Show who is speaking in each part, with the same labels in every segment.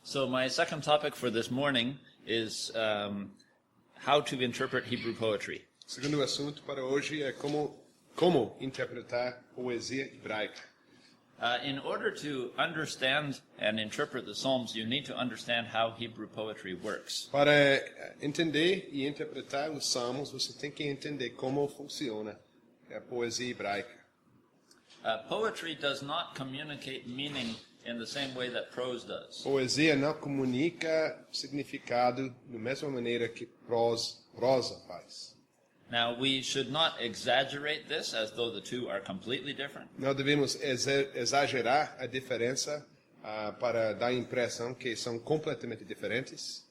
Speaker 1: So my second topic for this morning is how to interpret Hebrew poetry.
Speaker 2: O segundo assunto para hoje é como interpretar poesia hebraica.
Speaker 1: In order to understand and interpret the Psalms, you need to understand how Hebrew poetry works.
Speaker 2: Para entender e interpretar os Salmos, você tem que entender como funciona a poesia hebraica.
Speaker 1: Poetry does not communicate meaning in the same way that prose does.
Speaker 2: Poesia não comunica significado da mesma maneira que prosa faz.
Speaker 1: Now, we should not exaggerate this as though the two are completely different.
Speaker 2: Não devemos exagerar a diferença para dar a impressão que são completamente diferentes.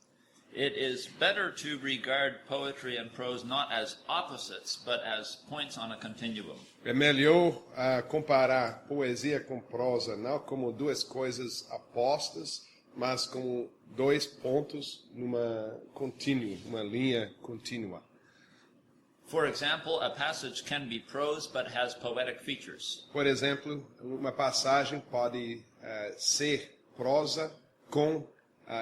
Speaker 1: It is better to regard poetry and prose not as opposites, but as points on a continuum.
Speaker 2: É melhor comparar poesia com prosa não como duas coisas opostas, mas como dois pontos numa uma linha contínua.
Speaker 1: For example, a passage can be prose but has poetic features.
Speaker 2: Por exemplo, uma passagem pode ser prosa com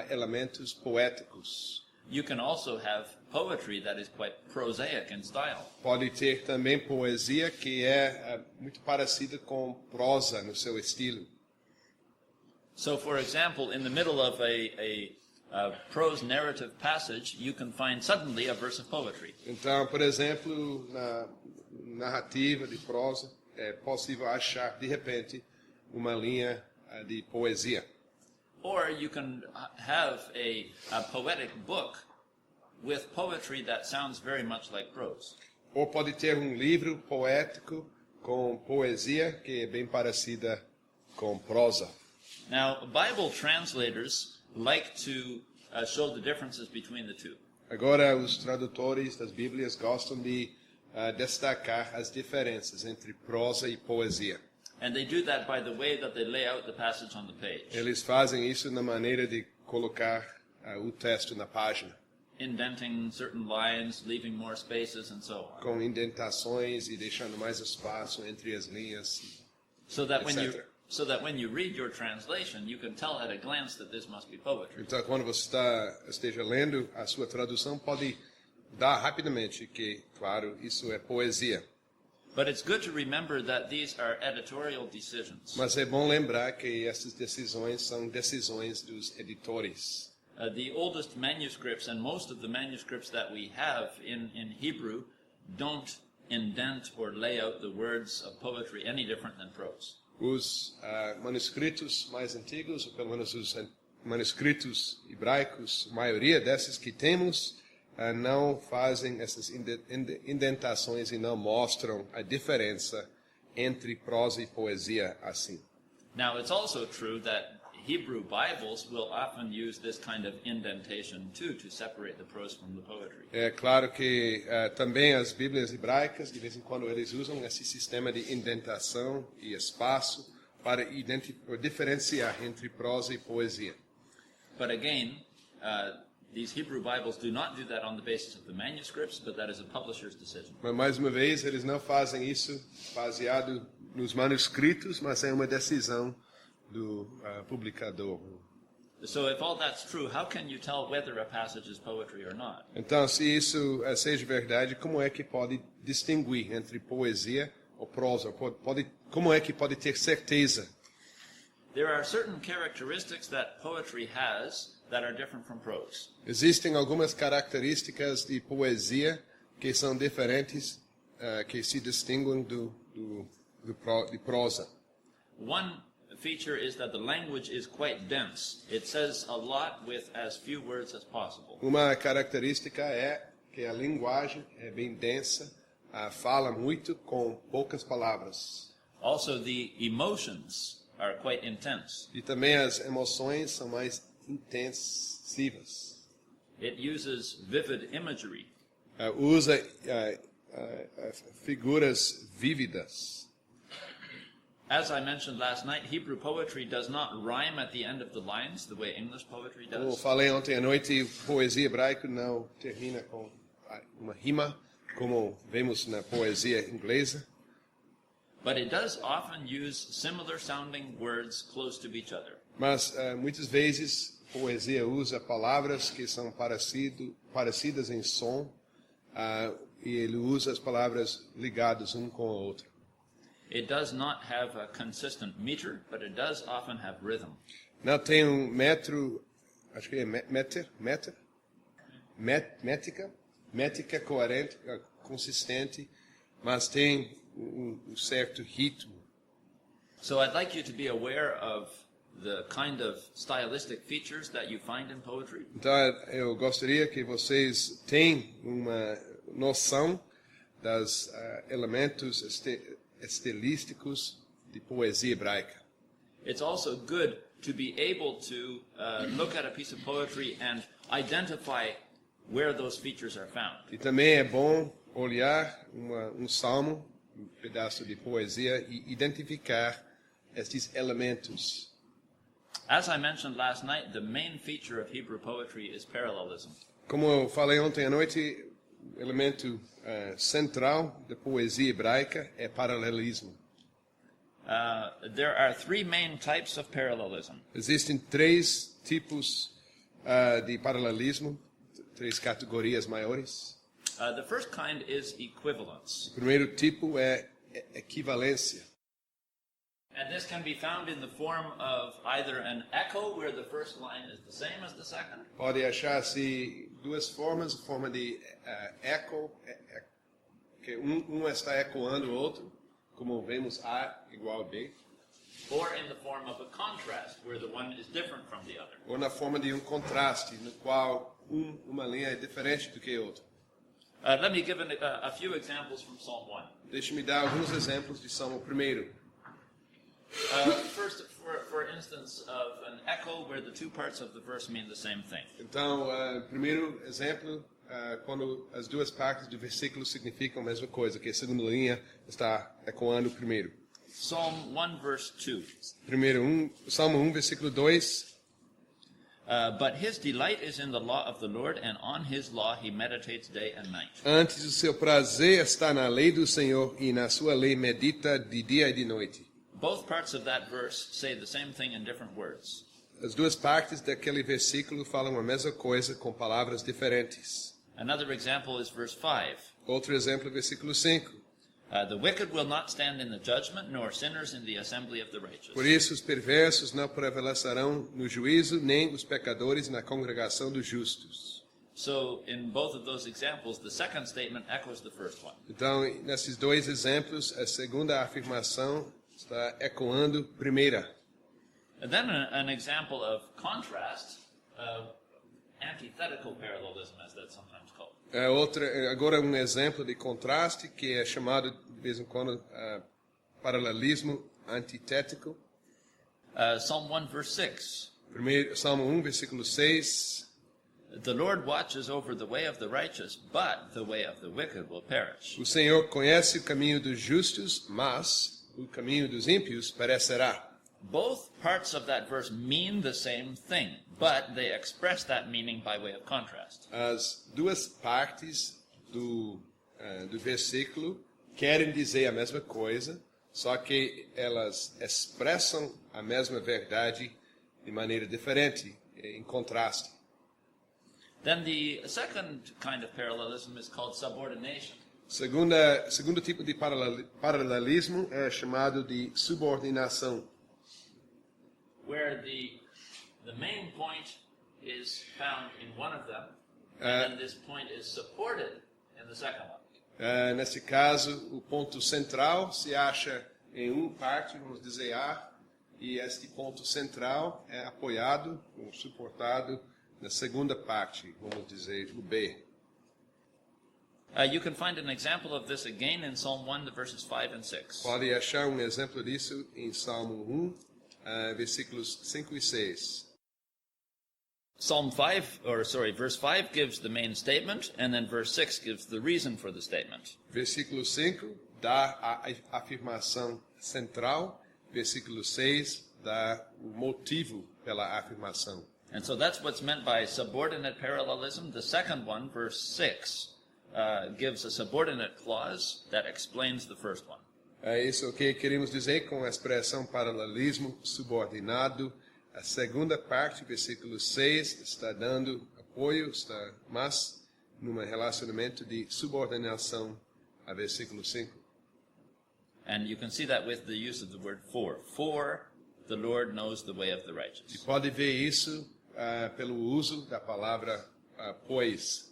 Speaker 2: elementos poéticos.
Speaker 1: You can also have poetry that is quite prosaic in style.
Speaker 2: Pode ter também poesia que é muito parecida com prosa no seu estilo.
Speaker 1: So, for example, in the middle of a prose narrative passage, you can find suddenly a verse of poetry.
Speaker 2: Então, por exemplo, na narrativa de prosa, é possível achar, de repente, uma linha de poesia.
Speaker 1: Or you can have a poetic book with poetry that sounds very much like prose.
Speaker 2: Ou pode ter livro poético com poesia que é bem parecida com prosa.
Speaker 1: Now, Bible translators like to show the differences between the two.
Speaker 2: Agora, os tradutores das Bíblias gostam de destacar as diferenças entre prosa e poesia.
Speaker 1: And they do that by the way that they lay out the passage on the page.
Speaker 2: Eles fazem isso na maneira de colocar o texto na página,
Speaker 1: Indenting certain lines, leaving more spaces, and so on.
Speaker 2: com indentações e deixando mais espaço entre as linhas,
Speaker 1: So that when
Speaker 2: etc.
Speaker 1: you read your translation, you can tell at a glance that this must be poetry.
Speaker 2: Então, quando você esteja lendo a sua tradução, pode dar rapidamente que, claro, isso é poesia.
Speaker 1: But it's good to remember that these are editorial decisions.
Speaker 2: Mas é bom lembrar que essas decisões são decisões dos editores.
Speaker 1: The oldest manuscripts and most of the manuscripts that we have in Hebrew don't indent or lay out the words of poetry any different than prose.
Speaker 2: Os manuscritos mais antigos, ou pelo menos os manuscritos hebraicos, a maioria desses que temos, não fazem essas indentações e não mostram a diferença entre prosa e poesia assim.
Speaker 1: Now, it's also true that Hebrew Bibles will often use this kind of indentation too to separate the prose from the poetry.
Speaker 2: É claro que também as Bíblias hebraicas, de vez em quando, eles usam esse sistema de indentação e espaço para diferenciar entre prosa e poesia.
Speaker 1: But again, these Hebrew Bibles do not do that on the basis of the manuscripts, but that is a publisher's decision.
Speaker 2: Mas, mais uma vez, eles não fazem isso baseado nos manuscritos, mas é uma decisão do publicador.
Speaker 1: So if all that's true, how can you tell whether a passage is poetry or not?
Speaker 2: Então, se isso seja verdade, como é que pode distinguir entre poesia ou prosa? Como é que pode ter certeza?
Speaker 1: There are certain characteristics that poetry has that are different from prose.
Speaker 2: Existem algumas características de poesia que são diferentes, que se distinguem de prosa.
Speaker 1: One feature is that the language is quite dense. It says a lot with as few words as possible.
Speaker 2: Uma característica é que a linguagem é bem densa, fala muito com poucas palavras.
Speaker 1: Also, the emotions are quite intense.
Speaker 2: E também as emoções são mais intensivas.
Speaker 1: It uses vivid imagery.
Speaker 2: Usa figuras vívidas.
Speaker 1: As I mentioned last night, Hebrew poetry does not rhyme at the end of the lines the way English poetry
Speaker 2: Como
Speaker 1: does.
Speaker 2: falei ontem à noite, poesia hebraica não termina com uma rima, como vemos na poesia inglesa.
Speaker 1: But it does often use similar sounding words close to each other.
Speaker 2: Mas muitas vezes poesia usa palavras que são parecidas em som, e ele usa as palavras ligadas um com o outro.
Speaker 1: It does not have a consistent meter, but it does often have rhythm.
Speaker 2: Não tem um metro, acho que é métrica coerente, consistente, mas tem um certo ritmo.
Speaker 1: So I'd like you to be aware of the kind of stylistic features that you find in poetry.
Speaker 2: Então eu gostaria que vocês tenham uma noção dos elementos estilísticos de poesia hebraica.
Speaker 1: It's also good to be able to look at a piece of poetry and identify where those features are found.
Speaker 2: E também é bom olhar um salmo, um pedaço de poesia e identificar estes elementos.
Speaker 1: As I mentioned last night, the main feature of Hebrew poetry is parallelism.
Speaker 2: Como eu falei ontem à noite, o elemento central da poesia hebraica é paralelismo.
Speaker 1: There are three main types of parallelism.
Speaker 2: Existem três tipos de paralelismo, três categorias maiores.
Speaker 1: The first kind is equivalence.
Speaker 2: O primeiro tipo é equivalência.
Speaker 1: And this can be found in the form of either an echo, where the first line is the same as the second,
Speaker 2: Pode achar-se duas formas, a forma de eco, que um está ecoando o outro, como vemos A igual a B,
Speaker 1: or in the form of a contrast, where the one is different from the other.
Speaker 2: ou na forma de contraste, no qual uma linha é diferente do que a outra.
Speaker 1: Let me give a few examples from Psalm 1.
Speaker 2: Deixe-me dar alguns exemplos de Salmo 1.
Speaker 1: First, for instance, of an echo where the two parts of the verse mean the same thing.
Speaker 2: Então, primeiro exemplo, quando as duas partes do versículo significam a mesma coisa, que a segunda linha está ecoando o primeiro.
Speaker 1: Psalm 1, verse 2.
Speaker 2: Salmo 1, versículo 2.
Speaker 1: But his delight is in the law of the Lord, and on his law he meditates day and night.
Speaker 2: Antes o seu prazer está na lei do Senhor, e na sua lei medita de dia e de noite.
Speaker 1: Both parts of that verse say the same thing in different words.
Speaker 2: As duas partes daquele versículo falam a mesma coisa com palavras diferentes.
Speaker 1: Another example is verse 5.
Speaker 2: Outro exemplo, versículo 5.
Speaker 1: The wicked will not stand in the judgment, nor sinners in the assembly of the righteous.
Speaker 2: Por isso os perversos não prevalecerão no juízo, nem os pecadores na congregação dos justos.
Speaker 1: So, in both of those examples, the second statement echoes the first one.
Speaker 2: Então, nesses dois exemplos, a segunda afirmação está ecoando a primeira.
Speaker 1: And then an example of contrast, antithetical parallelism, as that's sometimes called.
Speaker 2: Agora um exemplo de contraste que é chamado de vez em quando paralelismo antitético.
Speaker 1: Psalm 1, verse 6.
Speaker 2: Salmo 1, versículo 6.
Speaker 1: The Lord watches over the way of the righteous, but the way of the wicked will perish.
Speaker 2: O Senhor conhece o caminho dos justos, mas o caminho dos ímpios perecerá.
Speaker 1: Both parts of that verse mean the same thing, but they express that meaning by way of contrast.
Speaker 2: As duas partes do versículo querem dizer a mesma coisa, só que elas expressam a mesma verdade de maneira diferente, em contraste.
Speaker 1: Then the second kind of parallelism is called subordination.
Speaker 2: Segundo tipo de paralelismo é chamado de subordinação,
Speaker 1: where the main point is found in one of them, and then this point is supported in the second one.
Speaker 2: Nesse caso, o ponto central se acha em uma parte, vamos dizer A, e este ponto central é apoiado ou suportado na segunda parte, vamos dizer o B.
Speaker 1: You can find an example of this again in Psalm 1, the verses 5 and 6.
Speaker 2: Pode achar um exemplo disso em Salmo 1, versículos 5 e 6.
Speaker 1: Verse 5 gives the main statement, and then verse 6 gives the reason for the statement.
Speaker 2: Versículo 5 dá a afirmação central, versículo 6 dá o motivo pela afirmação.
Speaker 1: And so that's what's meant by subordinate parallelism. The second one, verse 6, gives a subordinate clause that explains the first one.
Speaker 2: É isso que queremos dizer com a expressão paralelismo subordinado. A segunda parte, versículo 6, está dando apoio, está mais num relacionamento de subordinação a versículo 5.
Speaker 1: And you can see that with the use of the word for. For the Lord knows the way of the
Speaker 2: E
Speaker 1: righteous.
Speaker 2: pode ver isso pelo uso da palavra pois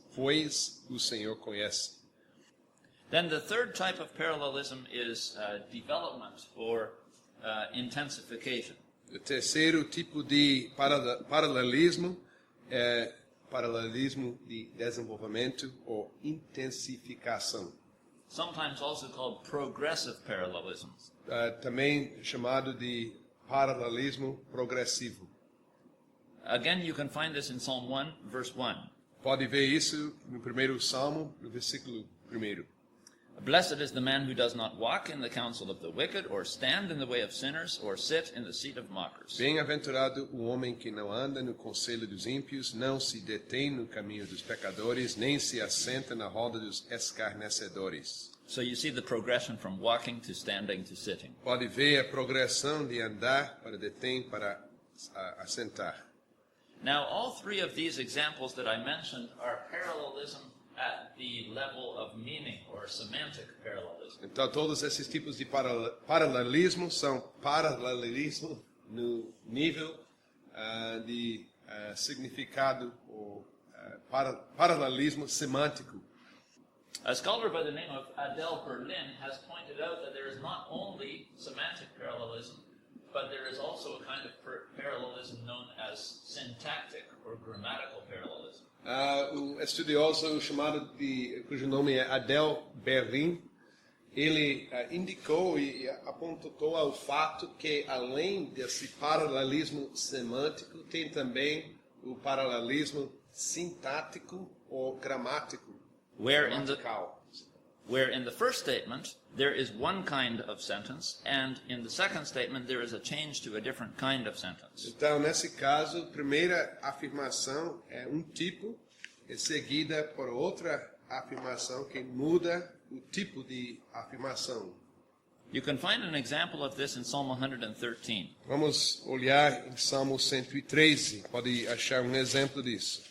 Speaker 2: o Senhor conhece.
Speaker 1: Then the third type of parallelism is development or intensification.
Speaker 2: O terceiro tipo de paralelismo é paralelismo de desenvolvimento ou intensificação.
Speaker 1: Sometimes also called progressive parallelism.
Speaker 2: Também chamado de paralelismo progressivo.
Speaker 1: Again, you can find this in Psalm 1, verse 1.
Speaker 2: Pode ver isso no primeiro Salmo, no versículo 1.
Speaker 1: Blessed is the man who does not walk in the counsel of the wicked, or stand in the way of sinners, or sit in the seat of mockers.
Speaker 2: Bem-aventurado o homem que não anda no conselho dos ímpios, não se detém no caminho dos pecadores, nem se assenta na roda dos escarnecedores.
Speaker 1: So you see the progression from walking to standing to sitting.
Speaker 2: Pode ver a progressão de andar para detém para assentar.
Speaker 1: Now, all three of these examples that I mentioned are parallelism at the level of meaning, or semantic parallelism.
Speaker 2: Então, todos esses tipos de paralelismo são paralelismo no nível de significado, ou paralelismo semântico.
Speaker 1: A scholar by the name of Adele Berlin has pointed out that there is not only semantic parallelism, but there is also a kind of parallelism known as syntactic or grammatical parallelism.
Speaker 2: O estudioso cujo nome é Adele Berlin, ele indicou e apontou ao fato que, além desse paralelismo semântico, tem também o paralelismo sintático ou gramático.
Speaker 1: Where in the first statement there is one kind of sentence, and in the second statement there is a change to a different kind of sentence.
Speaker 2: Então, nesse caso, a primeira afirmação é um tipo, e seguida por outra afirmação que muda o tipo de afirmação.
Speaker 1: You can find an example of this in Psalm 113.
Speaker 2: Vamos olhar em Salmo 113, pode achar um exemplo disso.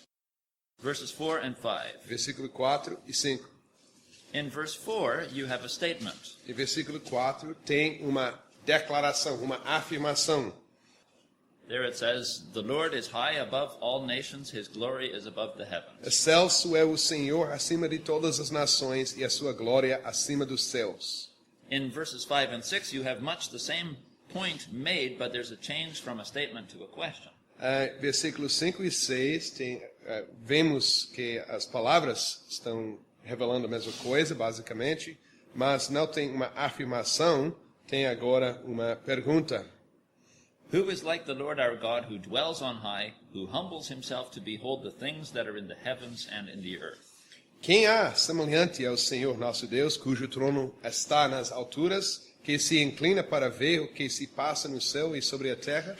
Speaker 1: Verses 4 and 5.
Speaker 2: Versículo 4 e 5.
Speaker 1: In verse 4, you have a statement.
Speaker 2: Em versículo 4 tem uma declaração, uma afirmação.
Speaker 1: There it says, "The Lord is high above all nations, his glory is above the heavens."
Speaker 2: Excelso é o Senhor acima de todas as nações e a sua glória acima dos céus.
Speaker 1: In verses 5 and 6, you have much the same point made, but there's a change from a statement to a question.
Speaker 2: Versículos 5 e 6 vemos que as palavras estão revelando a mesma coisa, basicamente, mas não tem uma afirmação, tem agora uma pergunta.
Speaker 1: Who is like the Lord our God, who dwells on high, who humbles himself to behold the things that are in the heavens and in the earth?
Speaker 2: Quem há semelhante ao Senhor nosso Deus, cujo trono está nas alturas, que se inclina para ver o que se passa no céu e sobre a terra?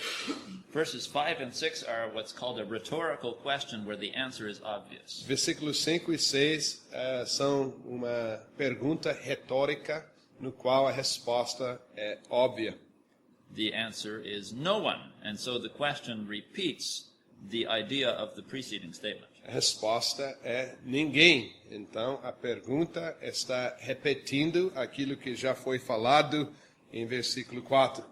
Speaker 1: Verses 5 and 6 are what's called a rhetorical question, where the answer is obvious.
Speaker 2: Versículos 5 e 6 são uma pergunta retórica, no qual a resposta é óbvia.
Speaker 1: The answer is no one, and so the question repeats the idea of the preceding statement.
Speaker 2: A resposta é ninguém. Então, a pergunta está repetindo aquilo que já foi falado em versículo 4.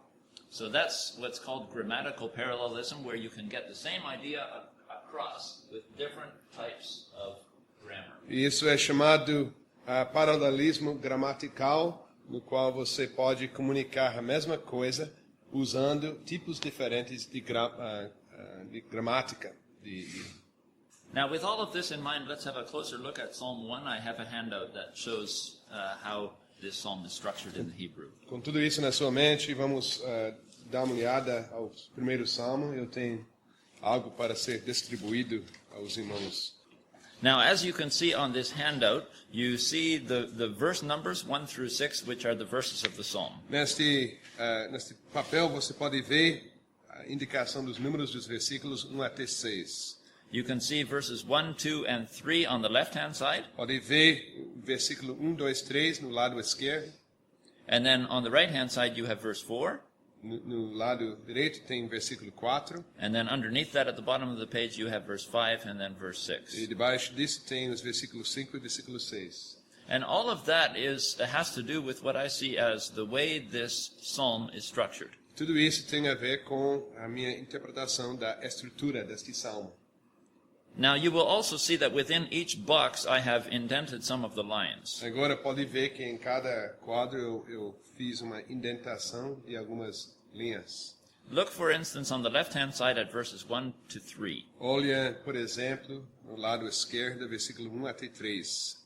Speaker 1: So that's what's called grammatical parallelism, where you can get the same idea across with different types of grammar.
Speaker 2: E isso é chamado paralelismo gramatical, no qual você pode comunicar a mesma coisa usando tipos diferentes de gramática.
Speaker 1: Now, with all of this in mind, let's have a closer look at Psalm 1. I have a handout that shows how this psalm is structured in the Hebrew.
Speaker 2: Com tudo isso na sua mente, vamos dar uma olhada ao primeiro salmo. Eu tenho algo para ser distribuído aos irmãos.
Speaker 1: Now, as you can see on this handout, you see the verse numbers 1 through 6, which are the verses of the psalm.
Speaker 2: Neste papel você pode ver a indicação dos números dos versículos 1 até 6.
Speaker 1: You can see verses 1, 2, and 3 on the left-hand side.
Speaker 2: Pode ver o versículo 1, 2, 3 no lado esquerdo.
Speaker 1: And then on the right-hand side, you have verse 4.
Speaker 2: No lado direito tem versículo 4.
Speaker 1: And then underneath that at the bottom of the page you have verse 5 and then verse 6.
Speaker 2: E debaixo disso tem os versículos 5 e versículo 6.
Speaker 1: And all of that has to do with what I see as the way this psalm is structured.
Speaker 2: Tudo isso tem a ver com a minha interpretação da estrutura deste salmo.
Speaker 1: Now you will also see that within each box I have indented some of the lines.
Speaker 2: Agora pode ver que em cada quadro eu fiz uma indentação e algumas linhas.
Speaker 1: Look, for instance, on the left-hand side at verses 1 to 3.
Speaker 2: Olha, por exemplo, no lado esquerdo, versículo 1 até 3.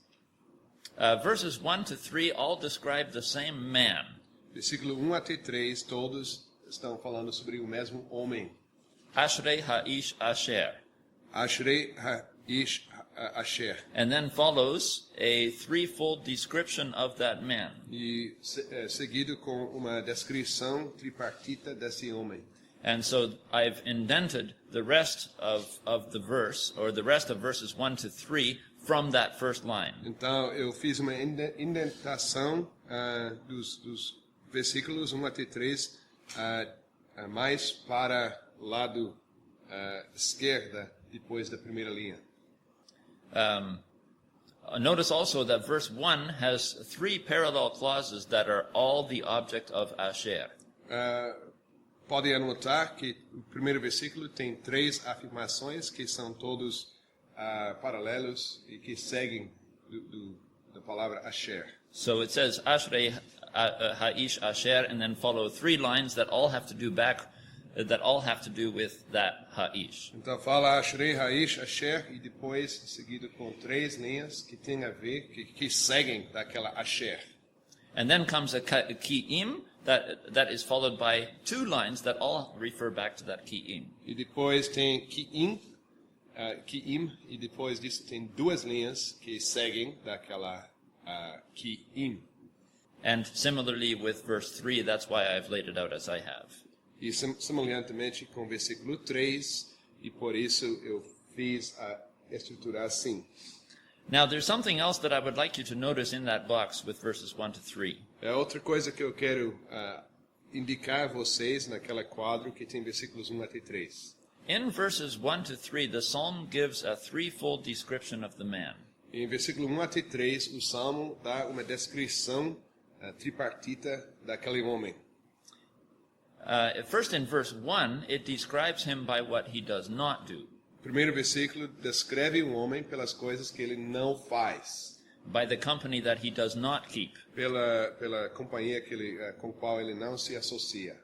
Speaker 1: Verses 1 to 3 all describe the same man.
Speaker 2: Versículo 1 até 3, todos estão falando sobre o mesmo homem.
Speaker 1: Ashrei Ha'ish Asher.
Speaker 2: Ashrei Ha'ish Asher.
Speaker 1: And then follows a threefold description of that man.
Speaker 2: E seguido com uma descrição tripartita desse homem.
Speaker 1: And so I've indented the rest of the verse, or the rest of verses 1 to 3, from that first line.
Speaker 2: Então eu fiz uma indentação dos versículos 1 até 3 mais para o lado esquerda depois da primeira linha.
Speaker 1: Notice also that verse 1 has 3 parallel clauses that are all the object of Asher.
Speaker 2: Pode anotar que o primeiro versículo tem 3 afirmações que são todos paralelos e que seguem da palavra Asher.
Speaker 1: So it says Ashrei Ha'ish Asher, and then follow 3 lines that all have to do with that Ha'ish.
Speaker 2: Então fala Ashrei Ha'ish Asher e depois seguido com 3 linhas que tem a ver que seguem daquela Asher.
Speaker 1: And then comes a ki'im that is followed by 2 lines that all refer back to that ki'im.
Speaker 2: E depois tem ki'im e depois disso tem 2 linhas que seguem daquela ki'im.
Speaker 1: And similarly with verse 3, that's why I've laid it out as I have.
Speaker 2: E semelhantemente com o versículo 3, e por isso eu fiz a estrutura assim.
Speaker 1: Now there's something else that I would like you to notice in that box with verses 1 to 3.
Speaker 2: É outra coisa que eu quero indicar a vocês naquela quadro que tem versículos 1 até 3.
Speaker 1: In verses 1 to 3, the psalm gives a threefold description of the man.
Speaker 2: Em versículo 1 até 3, o salmo dá uma descrição tripartita daquele homem.
Speaker 1: First in verse 1, it describes him by what he does not do.
Speaker 2: O primeiro versículo descreve o homem pelas coisas que ele não faz.
Speaker 1: By the company that he does not keep.
Speaker 2: Pela companhia com qual ele não se associa.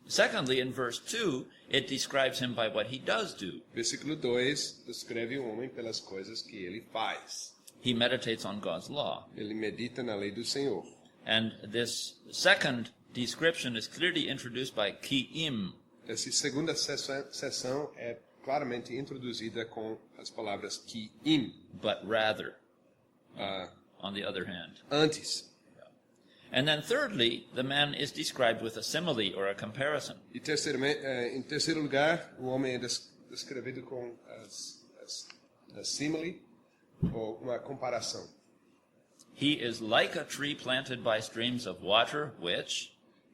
Speaker 1: Secondly, in verse 2, it describes him by what he does do.
Speaker 2: Versículo 2 descreve o homem pelas coisas que ele faz.
Speaker 1: He meditates on God's law.
Speaker 2: Ele medita na lei do Senhor.
Speaker 1: And this second description is clearly introduced by ki'im.
Speaker 2: Essa segunda seção é claramente introduzida com as palavras ki'im.
Speaker 1: But rather, on the other hand.
Speaker 2: Antes.
Speaker 1: And then thirdly, the man is described with a simile or a comparison.
Speaker 2: E em terceiro lugar, o homem é descrevido com a simile ou uma comparação.
Speaker 1: He is like a tree planted by streams of water, which...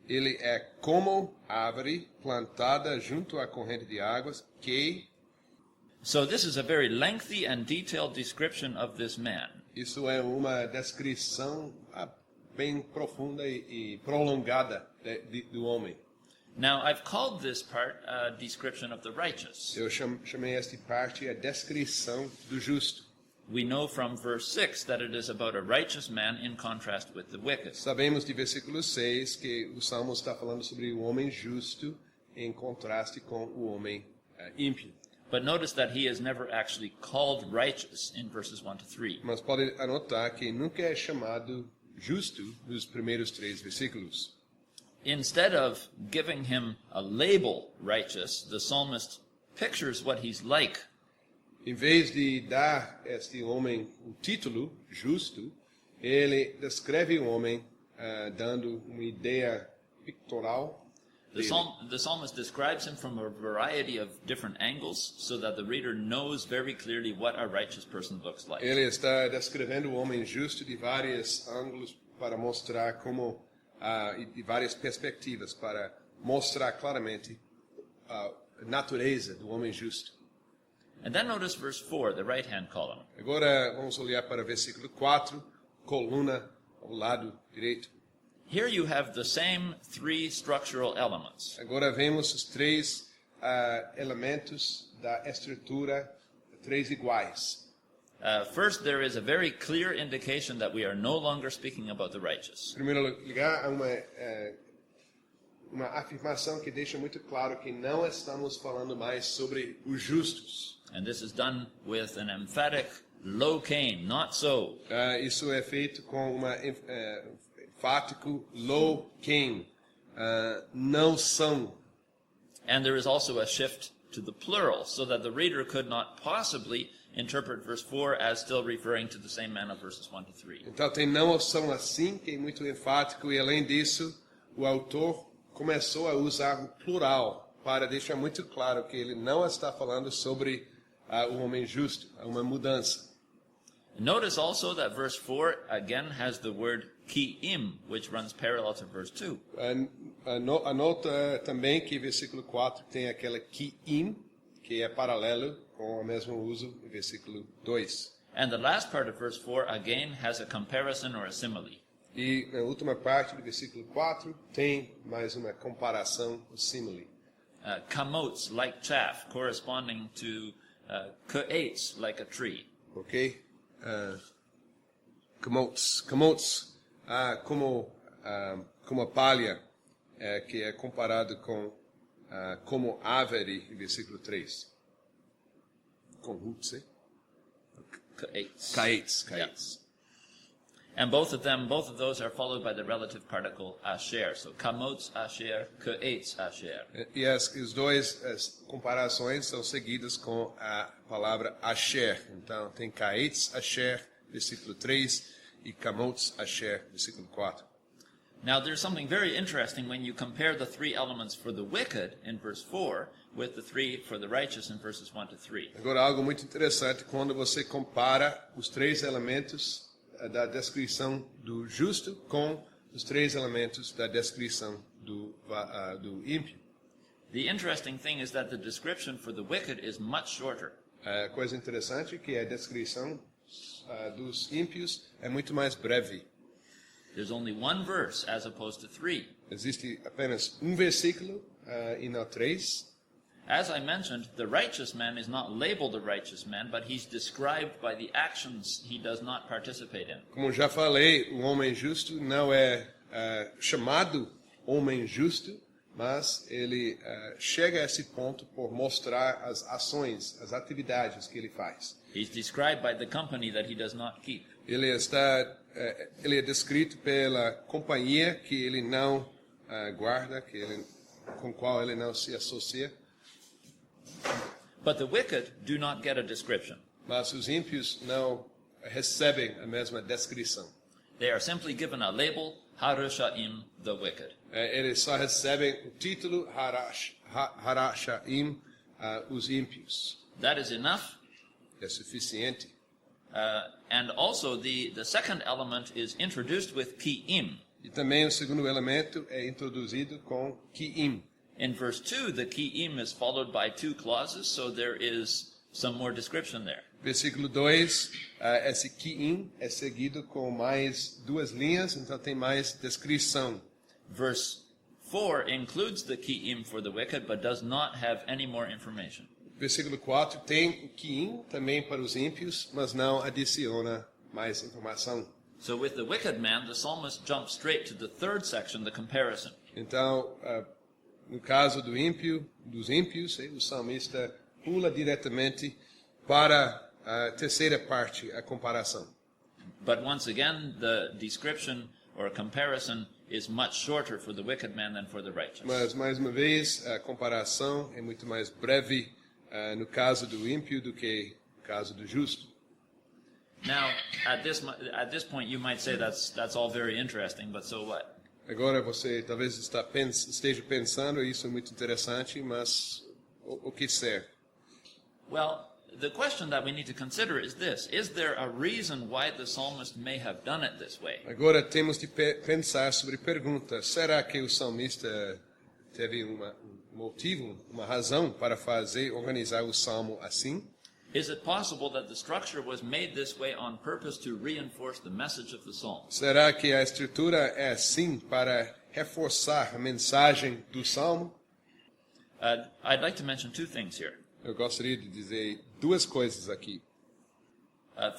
Speaker 2: Ele é como árvore plantada junto à corrente de águas que...
Speaker 1: So this is a very lengthy and detailed description of this man.
Speaker 2: Isso é uma descrição bem profunda e prolongada do homem.
Speaker 1: Now, I've called this part a description of the righteous.
Speaker 2: Eu chamei esta parte a descrição do justo.
Speaker 1: We know from verse 6 that it is about a righteous man in contrast with the wicked.
Speaker 2: Sabemos de versículo 6 que o Salmo está falando sobre o homem justo em contraste com o homem ímpio.
Speaker 1: But notice that he is never actually called righteous in verses 1 to 3.
Speaker 2: Mas pode anotar que nunca é chamado justo nos primeiros 3 versículos.
Speaker 1: Instead of giving him a label righteous, the psalmist pictures what he's like.
Speaker 2: Em vez de dar a este homem o título justo, ele descreve o homem dando uma ideia pictorial.
Speaker 1: The psalmist describes him from a variety of different angles so that the reader knows very clearly what a righteous person looks like.
Speaker 2: Ele está descrevendo o homem justo de vários ângulos para mostrar como de várias perspectivas para mostrar claramente a natureza do homem justo.
Speaker 1: And then notice verse 4, the right-hand column.
Speaker 2: Agora vamos olhar para o versículo 4, coluna ao lado direito.
Speaker 1: Here you have the same three structural elements.
Speaker 2: Agora vemos os três elementos da estrutura, três iguais.
Speaker 1: First, there is a very clear indication that we are no longer speaking about the righteous.
Speaker 2: Em primeiro lugar, há uma afirmação que deixa muito claro que não estamos falando mais sobre os justos.
Speaker 1: And this is done with an emphatic locain, not so.
Speaker 2: Isso é feito com uma enfático locain, não são.
Speaker 1: And there is also a shift to the plural, so that the reader could not possibly interpret verse 4 as still referring to the same man of verses 1 to 3.
Speaker 2: Então tem não são assim, que é muito enfático, e além disso, o autor começou a usar o plural para deixar muito claro que ele não está falando sobre o homem justo, uma mudança.
Speaker 1: Notice also that verse 4 again has the word ki'im, which runs parallel to verse 2.
Speaker 2: Anota também que versículo 4 tem aquela ki'im, que é paralelo com o mesmo uso do versículo 2.
Speaker 1: And the last part of verse 4 again has a comparison or a simile.
Speaker 2: E na última parte do versículo 4 tem mais uma comparação, o simile.
Speaker 1: Kamotes, like chaff, corresponding to ka'etz, like a tree.
Speaker 2: Ok? Kamotes, como a palha, que é comparado com como árvore, em versículo 3. Com roots, eh? Ka'etz.
Speaker 1: Yeah. And both of those are followed by the relative particle asher. So kamotes asher, ka'etz asher.
Speaker 2: E as duas comparações são seguidas com a palavra asher. Então tem ka'etz asher, versículo 3, e kamotes asher, versículo 4.
Speaker 1: Now there's something very interesting when you compare the three elements for the wicked in verse 4 with the three for the righteous in verses 1 to 3.
Speaker 2: Agora algo muito interessante quando você compara os três elementos da descrição do justo com os três elementos da descrição do ímpio.
Speaker 1: The interesting thing is that the description for the wicked is much shorter.
Speaker 2: A coisa interessante é que a descrição dos ímpios é muito mais breve.
Speaker 1: There's only one verse as opposed to 3.
Speaker 2: Existe apenas um versículo e não três.
Speaker 1: As I mentioned, the righteous man is not labeled a righteous man, but he's described by the actions he does not participate in.
Speaker 2: Como já falei, o homem justo não é chamado homem justo, mas ele chega a esse ponto por mostrar as ações, as atividades que ele faz.
Speaker 1: He's described by the company that he does not keep.
Speaker 2: Ele é descrito pela companhia que ele não guarda, com qual ele não se associa.
Speaker 1: But the wicked do not get a description.
Speaker 2: Mas os ímpios não recebem a mesma descrição.
Speaker 1: They are simply given a label, Harushaim, the wicked.
Speaker 2: Eles só recebem o título Harashaim, os ímpios.
Speaker 1: That is enough.
Speaker 2: É suficiente.
Speaker 1: And also the second element is introduced with ki'im.
Speaker 2: E também o segundo elemento é introduzido com ki'im.
Speaker 1: In verse 2, the ki'im is followed by two clauses, so there is some more description there.
Speaker 2: Versículo 2, esse ki'im é seguido com mais duas linhas, então tem mais descrição.
Speaker 1: Verse 4 includes the ki'im for the wicked, but does not have any more information.
Speaker 2: Versículo 4 tem o ki'im também para os ímpios, mas não adiciona mais informação.
Speaker 1: So with the wicked man, the psalmist jumps straight to the third section, the comparison.
Speaker 2: Então, no caso dos ímpios, o salmista pula diretamente para a terceira parte, a comparação.
Speaker 1: But once again, the description or comparison is much shorter for the wicked man than for the righteous.
Speaker 2: Mas, mais uma vez, a comparação é muito mais breve no caso do ímpio do que no caso do justo.
Speaker 1: Now, at this point, you might say that's all very interesting, but so what?
Speaker 2: Agora você talvez esteja pensando, isso é muito interessante, mas o que ser?
Speaker 1: Well, the question that we need to consider is this: is there a reason why the psalmist may have done it this way?
Speaker 2: Agora temos de pensar sobre a pergunta: será que o salmista teve um motivo, uma razão para organizar o salmo assim?
Speaker 1: Is it possible that the structure was made this way on purpose to reinforce the message of the psalm?
Speaker 2: Será que a estrutura é assim para reforçar a mensagem do salmo?
Speaker 1: I'd like to mention two things here.
Speaker 2: Eu gostaria de dizer duas coisas aqui.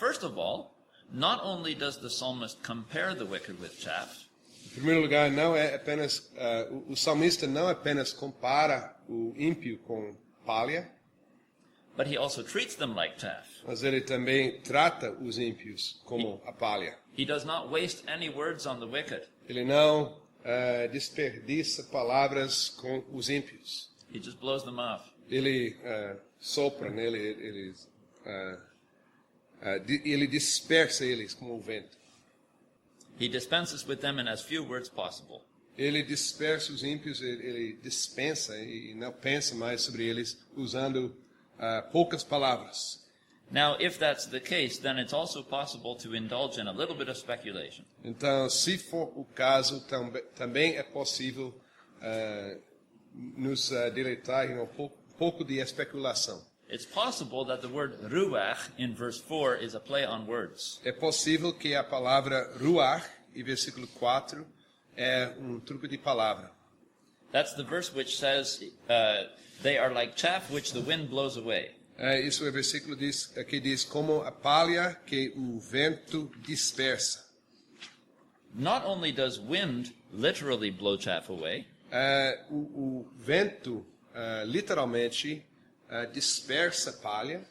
Speaker 1: First of all, not only does the psalmist compare the wicked with chaff,
Speaker 2: Em primeiro lugar, não é apenas o salmista não apenas compara o ímpio com palha,
Speaker 1: but he also treats them like chaff.
Speaker 2: mas ele também trata os ímpios como a palha.
Speaker 1: He does not waste any words on the wicked.
Speaker 2: Ele não desperdiça palavras com os ímpios.
Speaker 1: He just blows them off.
Speaker 2: Ele sopra nele, ele dispersa eles como o vento.
Speaker 1: He dispenses with them in as few words possible.
Speaker 2: Ele dispersa os ímpios, ele dispensa e não pensa mais sobre eles usando poucas palavras.
Speaker 1: Now, if that's the case, then it's also possible to indulge in a little bit of speculation.
Speaker 2: Então, se for o caso, também é possível nos deleitar em um pouco de especulação.
Speaker 1: It's possible that the word ruach in verse 4 is a play on words.
Speaker 2: É possível que a palavra ruach, em versículo 4, é truque de palavra.
Speaker 1: That's the verse which says, they are like chaff which the wind blows away.
Speaker 2: Isso é o versículo que diz como a palha que o vento dispersa.
Speaker 1: Not only does wind literally blow chaff away,
Speaker 2: O vento literalmente dispersa palha,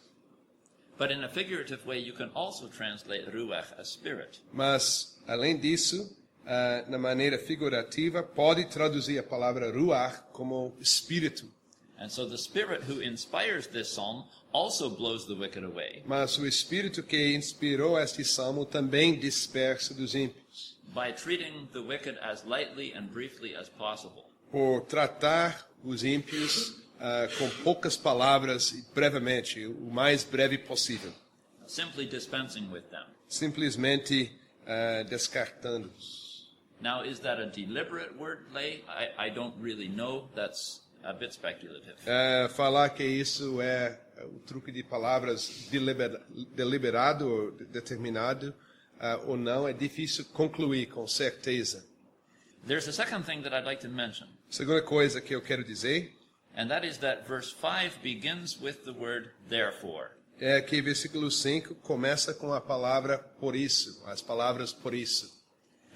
Speaker 1: but in a figurative way you can also translate ruach as spirit.
Speaker 2: mas além disso, na maneira figurativa, pode traduzir a palavra ruach como espírito.
Speaker 1: And so the spirit who inspires this psalm also blows the wicked away
Speaker 2: Mas o espírito que inspirou este salmo também dispersa dos ímpios,
Speaker 1: by treating the wicked as lightly and briefly as possible.
Speaker 2: por tratar os ímpios com poucas palavras e brevemente, o mais breve possível,
Speaker 1: Simply dispensing with them.
Speaker 2: simplesmente descartando-os.
Speaker 1: Now, is that a deliberate wordplay? I don't really know. That's a bit speculative.
Speaker 2: Falar que isso é o truque de palavras deliberado ou determinado ou não é difícil concluir com certeza.
Speaker 1: There's a second thing that I'd like to mention,
Speaker 2: Segunda coisa que eu quero dizer
Speaker 1: and that is that verse 5 begins with the word therefore.
Speaker 2: é que versículo 5 começa com a palavra por isso, as palavras por isso.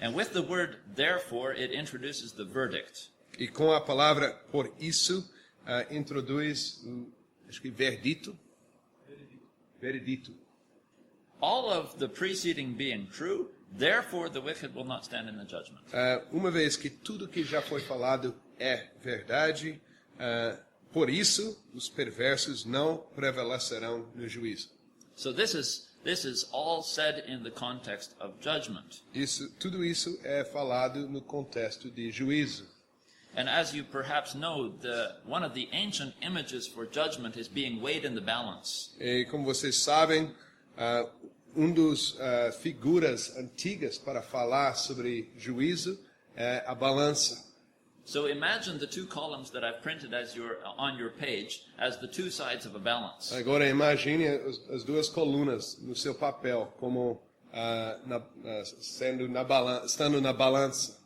Speaker 1: And with the word therefore, it introduces the verdict.
Speaker 2: E com a palavra por isso introduz acho que veredito.
Speaker 1: All of the preceding being true, therefore the wicked will not stand in the judgment.
Speaker 2: Uma vez que tudo que já foi falado é verdade, por isso os perversos não prevalecerão no juízo.
Speaker 1: So this is all said in the context of judgment.
Speaker 2: Tudo isso é falado no contexto de juízo.
Speaker 1: And as you perhaps know, one of the ancient images for judgment is being weighed in the balance.
Speaker 2: E como vocês sabem, dos figuras antigas para falar sobre juízo é a balança.
Speaker 1: So imagine the two columns that I've printed on your page as the two sides of a balance.
Speaker 2: Agora imagine as duas colunas no seu papel como estando na balança.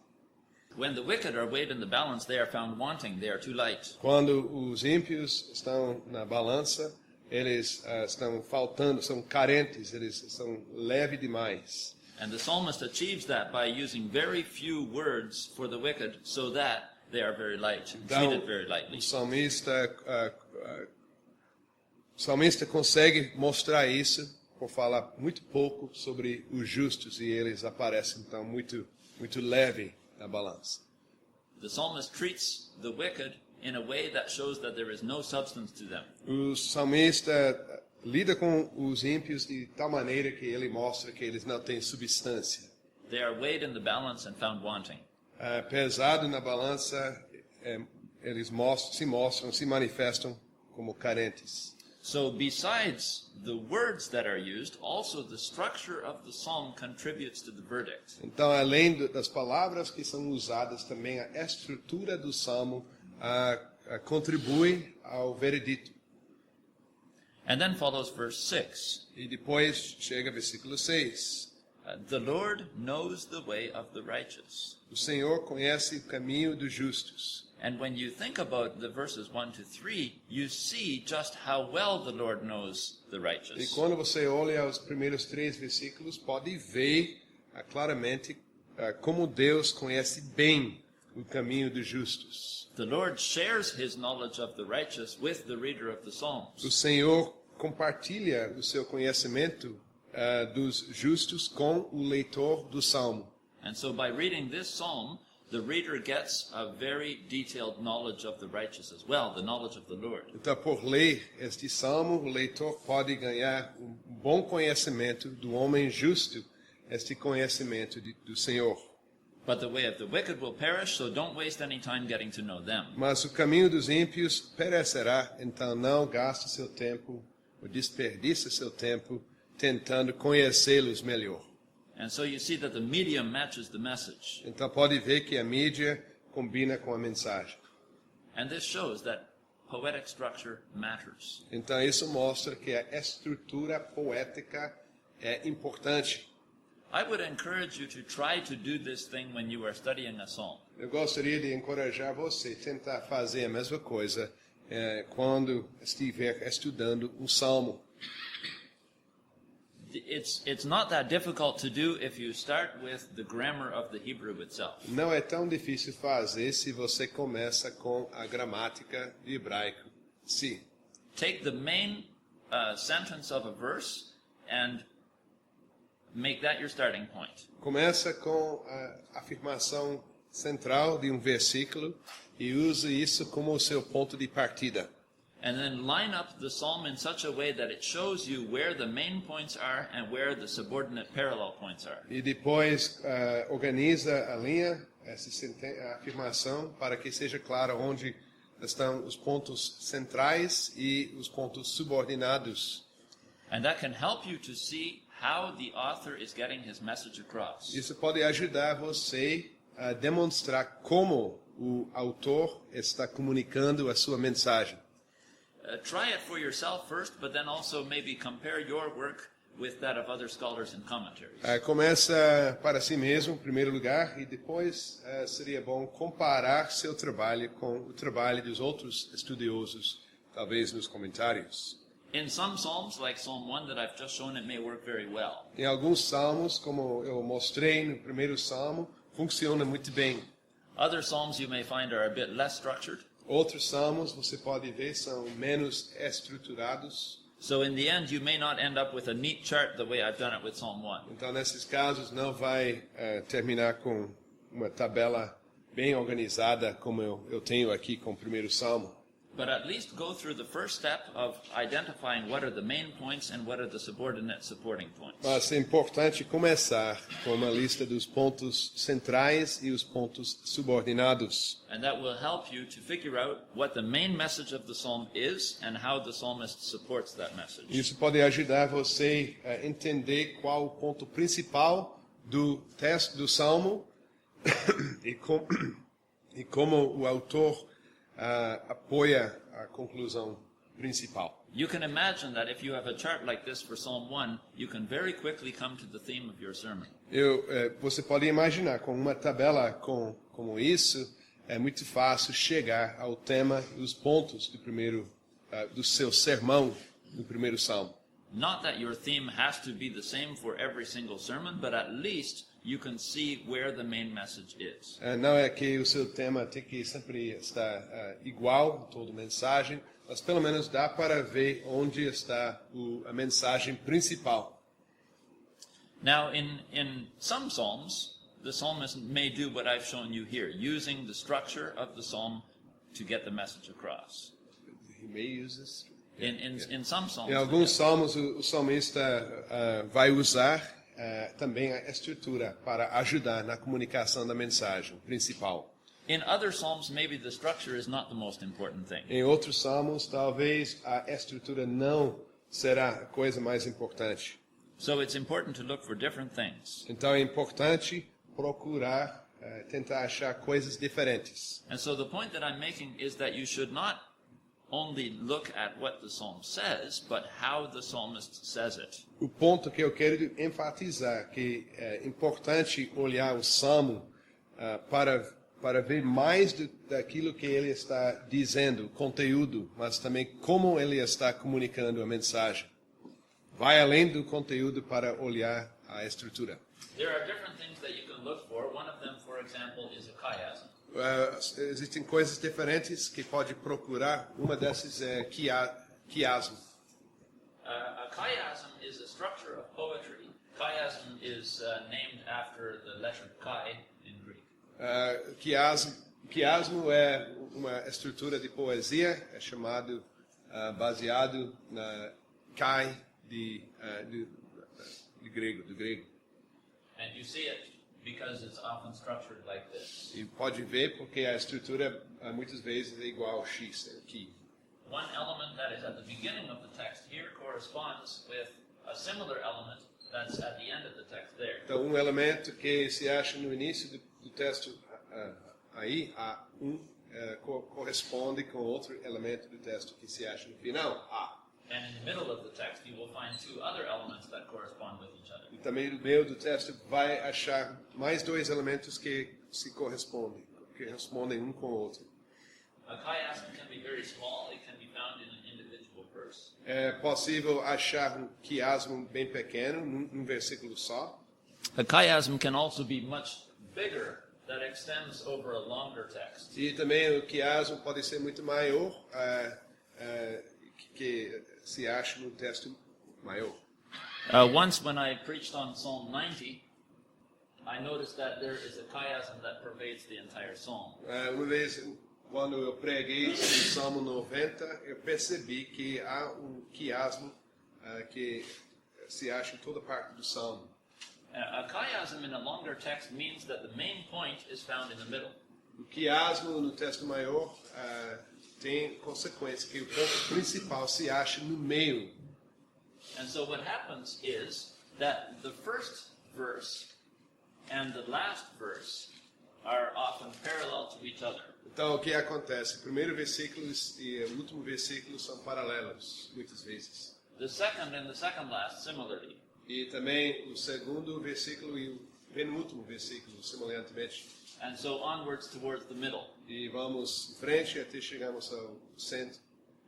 Speaker 1: When the wicked are weighed in the balance, they are found wanting, they are too light.
Speaker 2: Quando os ímpios estão na balança, eles estão faltando, são carentes, eles são leves demais.
Speaker 1: And the psalmist achieves that by using very few words for the wicked so that they are very light, treated very lightly.
Speaker 2: O salmista consegue mostrar isso por falar muito pouco sobre os justos e eles aparecem então muito leve na balança.
Speaker 1: The psalmist treats the wicked in a way that shows that there is no substance to them.
Speaker 2: O salmista lida com os ímpios de tal maneira que ele mostra que eles não têm substância.
Speaker 1: They are weighed in the balance and found wanting.
Speaker 2: Pesado na balança, eles se manifestam como carentes.
Speaker 1: So besides the words that are used, also the structure of the psalm contributes to the verdict.
Speaker 2: Então, além das palavras que são usadas, também a estrutura do salmo contribui ao veredito.
Speaker 1: And then follows verse 6.
Speaker 2: E depois chega versículo 6.
Speaker 1: The Lord knows the way of the righteous.
Speaker 2: O Senhor conhece o caminho dos justos.
Speaker 1: And when you think about the verses 1 to 3, you see just how well the Lord knows the
Speaker 2: E
Speaker 1: righteous.
Speaker 2: quando você olha os primeiros 3 versículos, pode ver claramente como Deus conhece bem o caminho dos justos.
Speaker 1: The Lord shares his knowledge of the righteous with the reader of the
Speaker 2: O
Speaker 1: Psalms.
Speaker 2: Senhor compartilha o seu conhecimento dos justos com o leitor do Salmo.
Speaker 1: And so by reading this psalm, the reader gets a very detailed knowledge of the righteous as well, the knowledge of the Lord.
Speaker 2: Então, por ler este Salmo, o leitor pode ganhar um bom conhecimento do homem justo, este conhecimento do Senhor.
Speaker 1: But the way of the wicked will perish, so don't waste any time getting to know them.
Speaker 2: Mas o caminho dos ímpios perecerá, então não gaste seu tempo, ou desperdice seu tempo, tentando conhecê-los melhor.
Speaker 1: And so you see that the medium matches the message.
Speaker 2: Então pode ver que a mídia combina com a mensagem.
Speaker 1: And this shows that poetic structure matters.
Speaker 2: Então isso mostra que a estrutura poética é importante.
Speaker 1: I would encourage you to try to do this thing when you are studying a psalm.
Speaker 2: Eu gostaria de encorajar você a tentar fazer a mesma coisa quando estiver estudando um salmo.
Speaker 1: It's not that difficult to do if you start with the grammar of the Hebrew itself.
Speaker 2: Não é tão difícil fazer se você começa com a gramática do hebraico. Sim.
Speaker 1: Take the main sentence of a verse and make that your starting point.
Speaker 2: Começa com a afirmação central de um versículo e use isso como o seu ponto de partida.
Speaker 1: And then line up the psalm in such a way that it shows you where the main points are and where the subordinate parallel points are.
Speaker 2: E depois organiza a linha, a afirmação, para que seja claro onde estão os pontos centrais e os pontos subordinados.
Speaker 1: And that can help you to see how the author is getting his message across.
Speaker 2: Isso pode ajudar você a demonstrar como o autor está comunicando a sua mensagem.
Speaker 1: Try it for yourself first, but then also maybe compare your work with that of other scholars and commentaries.
Speaker 2: Começa para si mesmo, em primeiro lugar, e depois seria bom comparar seu trabalho com o trabalho dos outros estudiosos, talvez nos comentários.
Speaker 1: In some psalms, like Psalm 1 that I've just shown, it may work very well.
Speaker 2: Em alguns salmos, como eu mostrei no primeiro salmo, funciona muito bem.
Speaker 1: Other psalms you may find are a bit less structured.
Speaker 2: Outros salmos, você pode ver, são menos estruturados.
Speaker 1: So in the end, you may not end up with a neat chart the way I've done it with Psalm 1.
Speaker 2: Então, nesses casos, não vai terminar com uma tabela bem organizada, como eu tenho aqui com o primeiro salmo.
Speaker 1: But at least go through the first step of identifying what are the main points and what are the subordinate supporting points.
Speaker 2: Mas é importante começar com uma lista dos pontos centrais e os pontos subordinados.
Speaker 1: And that will help you to figure out what the main message of the psalm is and how the psalmist supports that message.
Speaker 2: Isso pode ajudar você a entender qual o ponto principal do texto do salmo e como o autor apoia a conclusão principal.
Speaker 1: You can imagine that if you have a chart like this for Psalm 1, you can very quickly come to the theme of your sermon.
Speaker 2: Você pode imaginar, com uma tabela como isso, é muito fácil chegar ao tema e os pontos do seu sermão no primeiro salmo.
Speaker 1: Not that your theme has to be the same for every single sermon, but at least you can see where the main message is.
Speaker 2: Não é que o seu tema tem que sempre estar igual em toda mensagem, mas pelo menos dá para ver onde está a mensagem principal.
Speaker 1: Now, in some psalms, the psalmist may do what I've shown you here, using the structure of the psalm to get the message across.
Speaker 2: He may use this.
Speaker 1: In some psalms,
Speaker 2: Em alguns salmos, o salmista vai usar também a estrutura para ajudar na comunicação da mensagem principal.
Speaker 1: in other psalms, maybe the structure is not the most important thing.
Speaker 2: Em outros salmos, talvez a estrutura não será a coisa mais importante.
Speaker 1: So it's important to look for different things.
Speaker 2: Então é importante procurar tentar achar coisas diferentes.
Speaker 1: And so the point that I'm making is that you should not only look at what the psalm says, but how the psalmist says it.
Speaker 2: O ponto que eu quero enfatizar que é importante olhar o Salmo para ver mais daquilo que ele está dizendo, conteúdo, mas também como ele está comunicando a mensagem. Vai além do conteúdo para olhar a estrutura.
Speaker 1: There are different things that you can look for. One of them, for example, is a chiasm.
Speaker 2: Existem coisas diferentes que pode procurar. Uma dessas é quiasmo.
Speaker 1: A chiasm is a structure of poetry. Chiasm is named after the letter chi in Greek.
Speaker 2: Quiasmo é uma estrutura de poesia, é chamado baseado na kai do grego.
Speaker 1: And you see it because it's often structured like this.
Speaker 2: E pode ver porque a estrutura muitas vezes é igual ao X, aqui.
Speaker 1: One element that is at the beginning of the text here corresponds with a similar element that's at the end of the text there.
Speaker 2: Então, elemento que se acha no início do texto aí, corresponde com outro elemento do texto que se acha no final, A.
Speaker 1: And in the middle of the text, you will find two other elements that correspond with each other.
Speaker 2: E também no meio do texto vai achar mais dois elementos que se correspondem com o outro.
Speaker 1: A chiasm can be very small. It can be found in an individual verse.
Speaker 2: É possível achar um quiasmo bem pequeno num versículo só.
Speaker 1: A chiasm can also be much bigger, that extends over a longer text.
Speaker 2: E também o quiasmo pode ser muito maior, que se acha no texto maior.
Speaker 1: Once when I preached on Psalm 90, I noticed that there is a chiasm that pervades the entire psalm.
Speaker 2: Uma vez, quando eu preguei sobre o Salmo 90, eu percebi que há quiasmo que se acha em toda parte do Salmo.
Speaker 1: A chiasm in a longer text means that the main point is found in the middle.
Speaker 2: O quiasmo no texto maior tem consequência que o ponto principal se acha no meio.
Speaker 1: And so what happens is that the first verse and the last verse are often parallel to each other.
Speaker 2: Então, o que acontece? O primeiro versículo e o último versículo são paralelos, muitas vezes.
Speaker 1: The second and the second last similarly.
Speaker 2: E também o segundo versículo e o penúltimo versículo, semelhantemente.
Speaker 1: And so onwards towards the middle.
Speaker 2: E vamos em frente até chegarmos ao centro.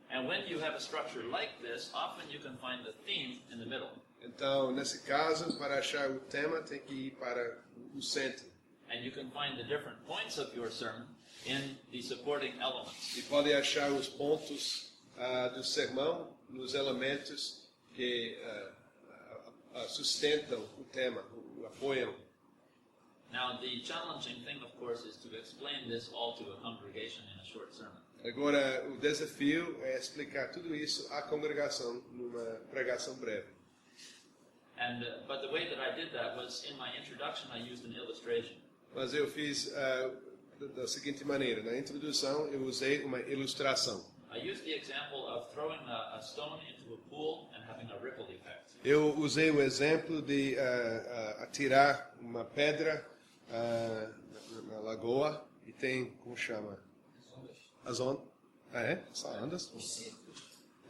Speaker 1: And when you have a structure like this, often you can find the theme in the middle.
Speaker 2: Então, nesse caso, para achar o tema, tem que ir para o centro.
Speaker 1: And you can find the different points of your sermon in the supporting elements.
Speaker 2: E pode achar os pontos do sermão nos elementos que sustentam o tema, o apoiam.
Speaker 1: Now, the challenging thing, of course, is to explain this all to a congregation in a short sermon.
Speaker 2: Agora, o desafio é explicar tudo isso à congregação numa pregação breve.
Speaker 1: But the way that I did that was in my introduction I used an illustration.
Speaker 2: Mas eu fiz da seguinte maneira: na introdução eu usei uma ilustração.
Speaker 1: I used the example of throwing a stone into a pool and having a ripple effect.
Speaker 2: Eu usei o exemplo de atirar uma pedra na lagoa e tem, como chama? As ondas. Só ondas?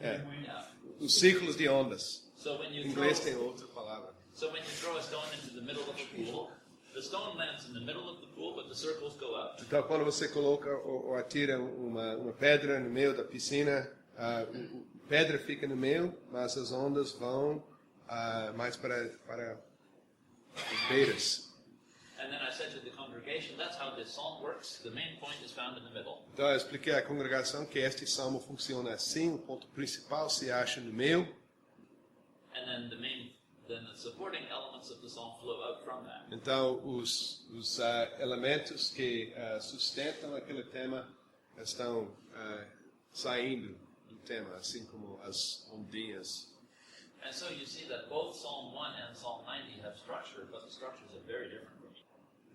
Speaker 1: Yeah.
Speaker 2: Os ciclos de ondas.
Speaker 1: So when you
Speaker 2: Em inglês tem outra palavra.
Speaker 1: So when you throw a stone into the middle of the pool, the stone lands in the middle of the pool, but the circles go out.
Speaker 2: Então, quando você coloca ou atira uma pedra no meio da piscina, a pedra fica no meio, mas as ondas vão mais para as beiras.
Speaker 1: And then I said to the congregation, that's how this psalm works. The main point is found in the middle.
Speaker 2: Então, eu expliquei à congregação que este salmo funciona assim, o ponto principal se acha no meio.
Speaker 1: And then the supporting elements of the psalm flow out from that.
Speaker 2: Então, os elementos que sustentam aquele tema estão saindo do tema, assim como as ondinhas.
Speaker 1: And so you see that both Psalm 1 and Psalm 90 have structure, but the structures are very different from each other.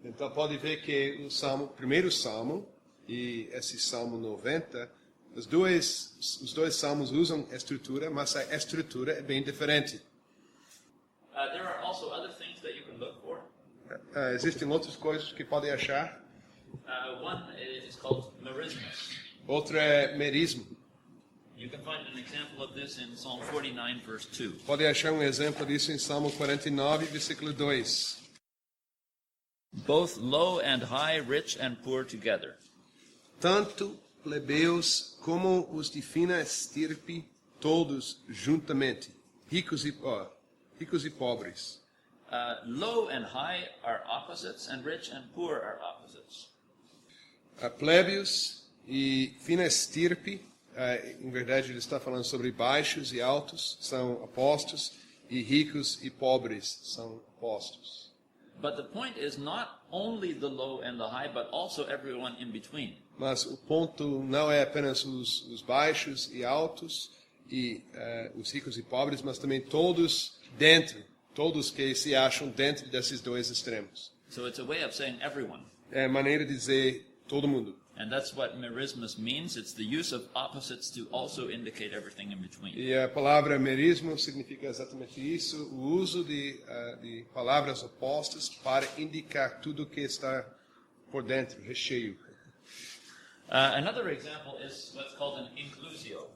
Speaker 2: Então, pode ver que o primeiro salmo e esse salmo 90, os dois salmos usam estrutura, mas a estrutura é bem diferente.
Speaker 1: There are also other things that you can look for.
Speaker 2: existem outras coisas que podem achar.
Speaker 1: One is called merismus.
Speaker 2: Outro é merismo.
Speaker 1: You can find an example of this in Psalm 49, verse 2.
Speaker 2: Pode achar um exemplo disso em Salmo 49, versículo 2.
Speaker 1: Both low and high, rich and poor together.
Speaker 2: Tanto plebeus como os de fina estirpe, todos juntamente, ricos e pobres.
Speaker 1: Low and high are opposites, and rich and poor are opposites.
Speaker 2: Plébios e fina estirpe, em verdade ele está falando sobre baixos e altos, são opostos, e ricos e pobres são opostos.
Speaker 1: But the point is not only the low and the high, but also everyone in between.
Speaker 2: Mas o ponto não é apenas os baixos e altos, e os ricos e pobres, mas também todos dentro, todos que se acham dentro desses dois extremos.
Speaker 1: So it's a way of saying everyone.
Speaker 2: É maneira de dizer todo mundo.
Speaker 1: And that's what merismus means. It's the use of opposites to also indicate everything in between.
Speaker 2: E a palavra merismo significa exatamente isso, o uso de palavras opostas para indicar tudo que está por dentro, recheio.
Speaker 1: Another example is what's called an inclusio.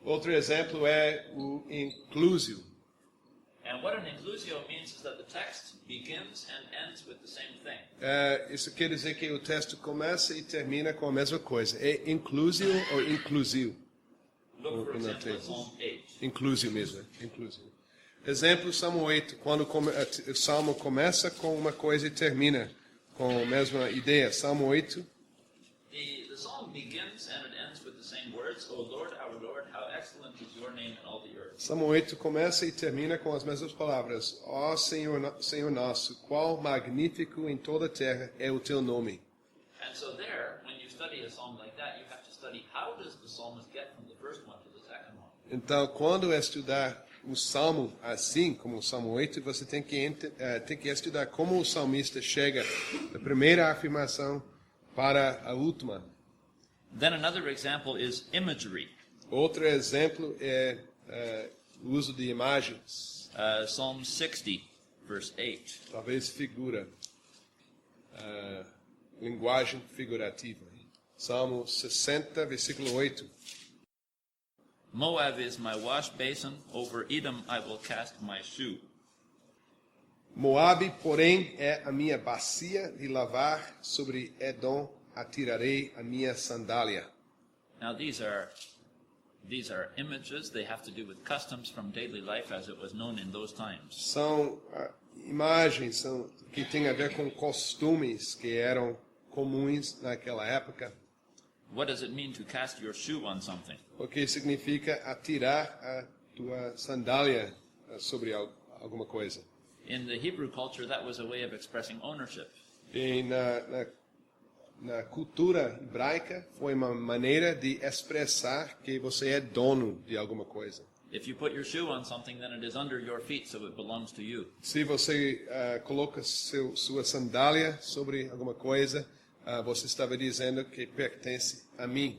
Speaker 2: Outro exemplo é o inclusio.
Speaker 1: And what an inclusio means is that the text begins and ends with the same thing.
Speaker 2: Isso quer dizer que o texto começa e termina com a mesma coisa. É inclusio ou inclusio?
Speaker 1: Look, for example, at Psalm 8.
Speaker 2: Inclusio mesmo, inclusio. Exemplo, Salmo 8, quando o Salmo começa com uma coisa e termina com a mesma ideia. Salmo 8.
Speaker 1: The psalm begins and it ends with the same words. O Lord, our Lord, how excellent is your name in all the earth.
Speaker 2: Salmo 8 começa e termina com as mesmas palavras. Ó Senhor nosso, qual magnífico em toda a terra é o teu nome.
Speaker 1: And so there, when you study a psalm like that, you have to study how does the psalmist get from the first one to the second one.
Speaker 2: Então, quando estudar o Salmo assim, como o Salmo 8, você tem que estudar como o salmista chega da primeira afirmação para a última.
Speaker 1: Then another example is imagery.
Speaker 2: Outro exemplo é o uso de imagens.
Speaker 1: Psalm 60, verse 8.
Speaker 2: Talvez figura. Linguagem figurativa. Salmo 60, versículo 8.
Speaker 1: Moab is my wash basin, over Edom I will cast my shoe.
Speaker 2: Moabe, porém, é a minha bacia de lavar, sobre Edom atirarei a minha sandália.
Speaker 1: Now these are images. They have to do with customs from daily life as it was known in those times.
Speaker 2: São imagens que têm a ver com costumes que eram comuns naquela época.
Speaker 1: What does it mean to cast your shoe on something?
Speaker 2: O que significa atirar a tua sandália sobre alguma coisa.
Speaker 1: In the Hebrew culture, that was a way of expressing ownership.
Speaker 2: E na cultura hebraica foi uma maneira de expressar que você é dono de alguma coisa.
Speaker 1: If you put your shoe on something, then it is under your feet, so it belongs to you.
Speaker 2: Se você coloca sua sandália sobre alguma coisa, você estava dizendo que pertence a mim.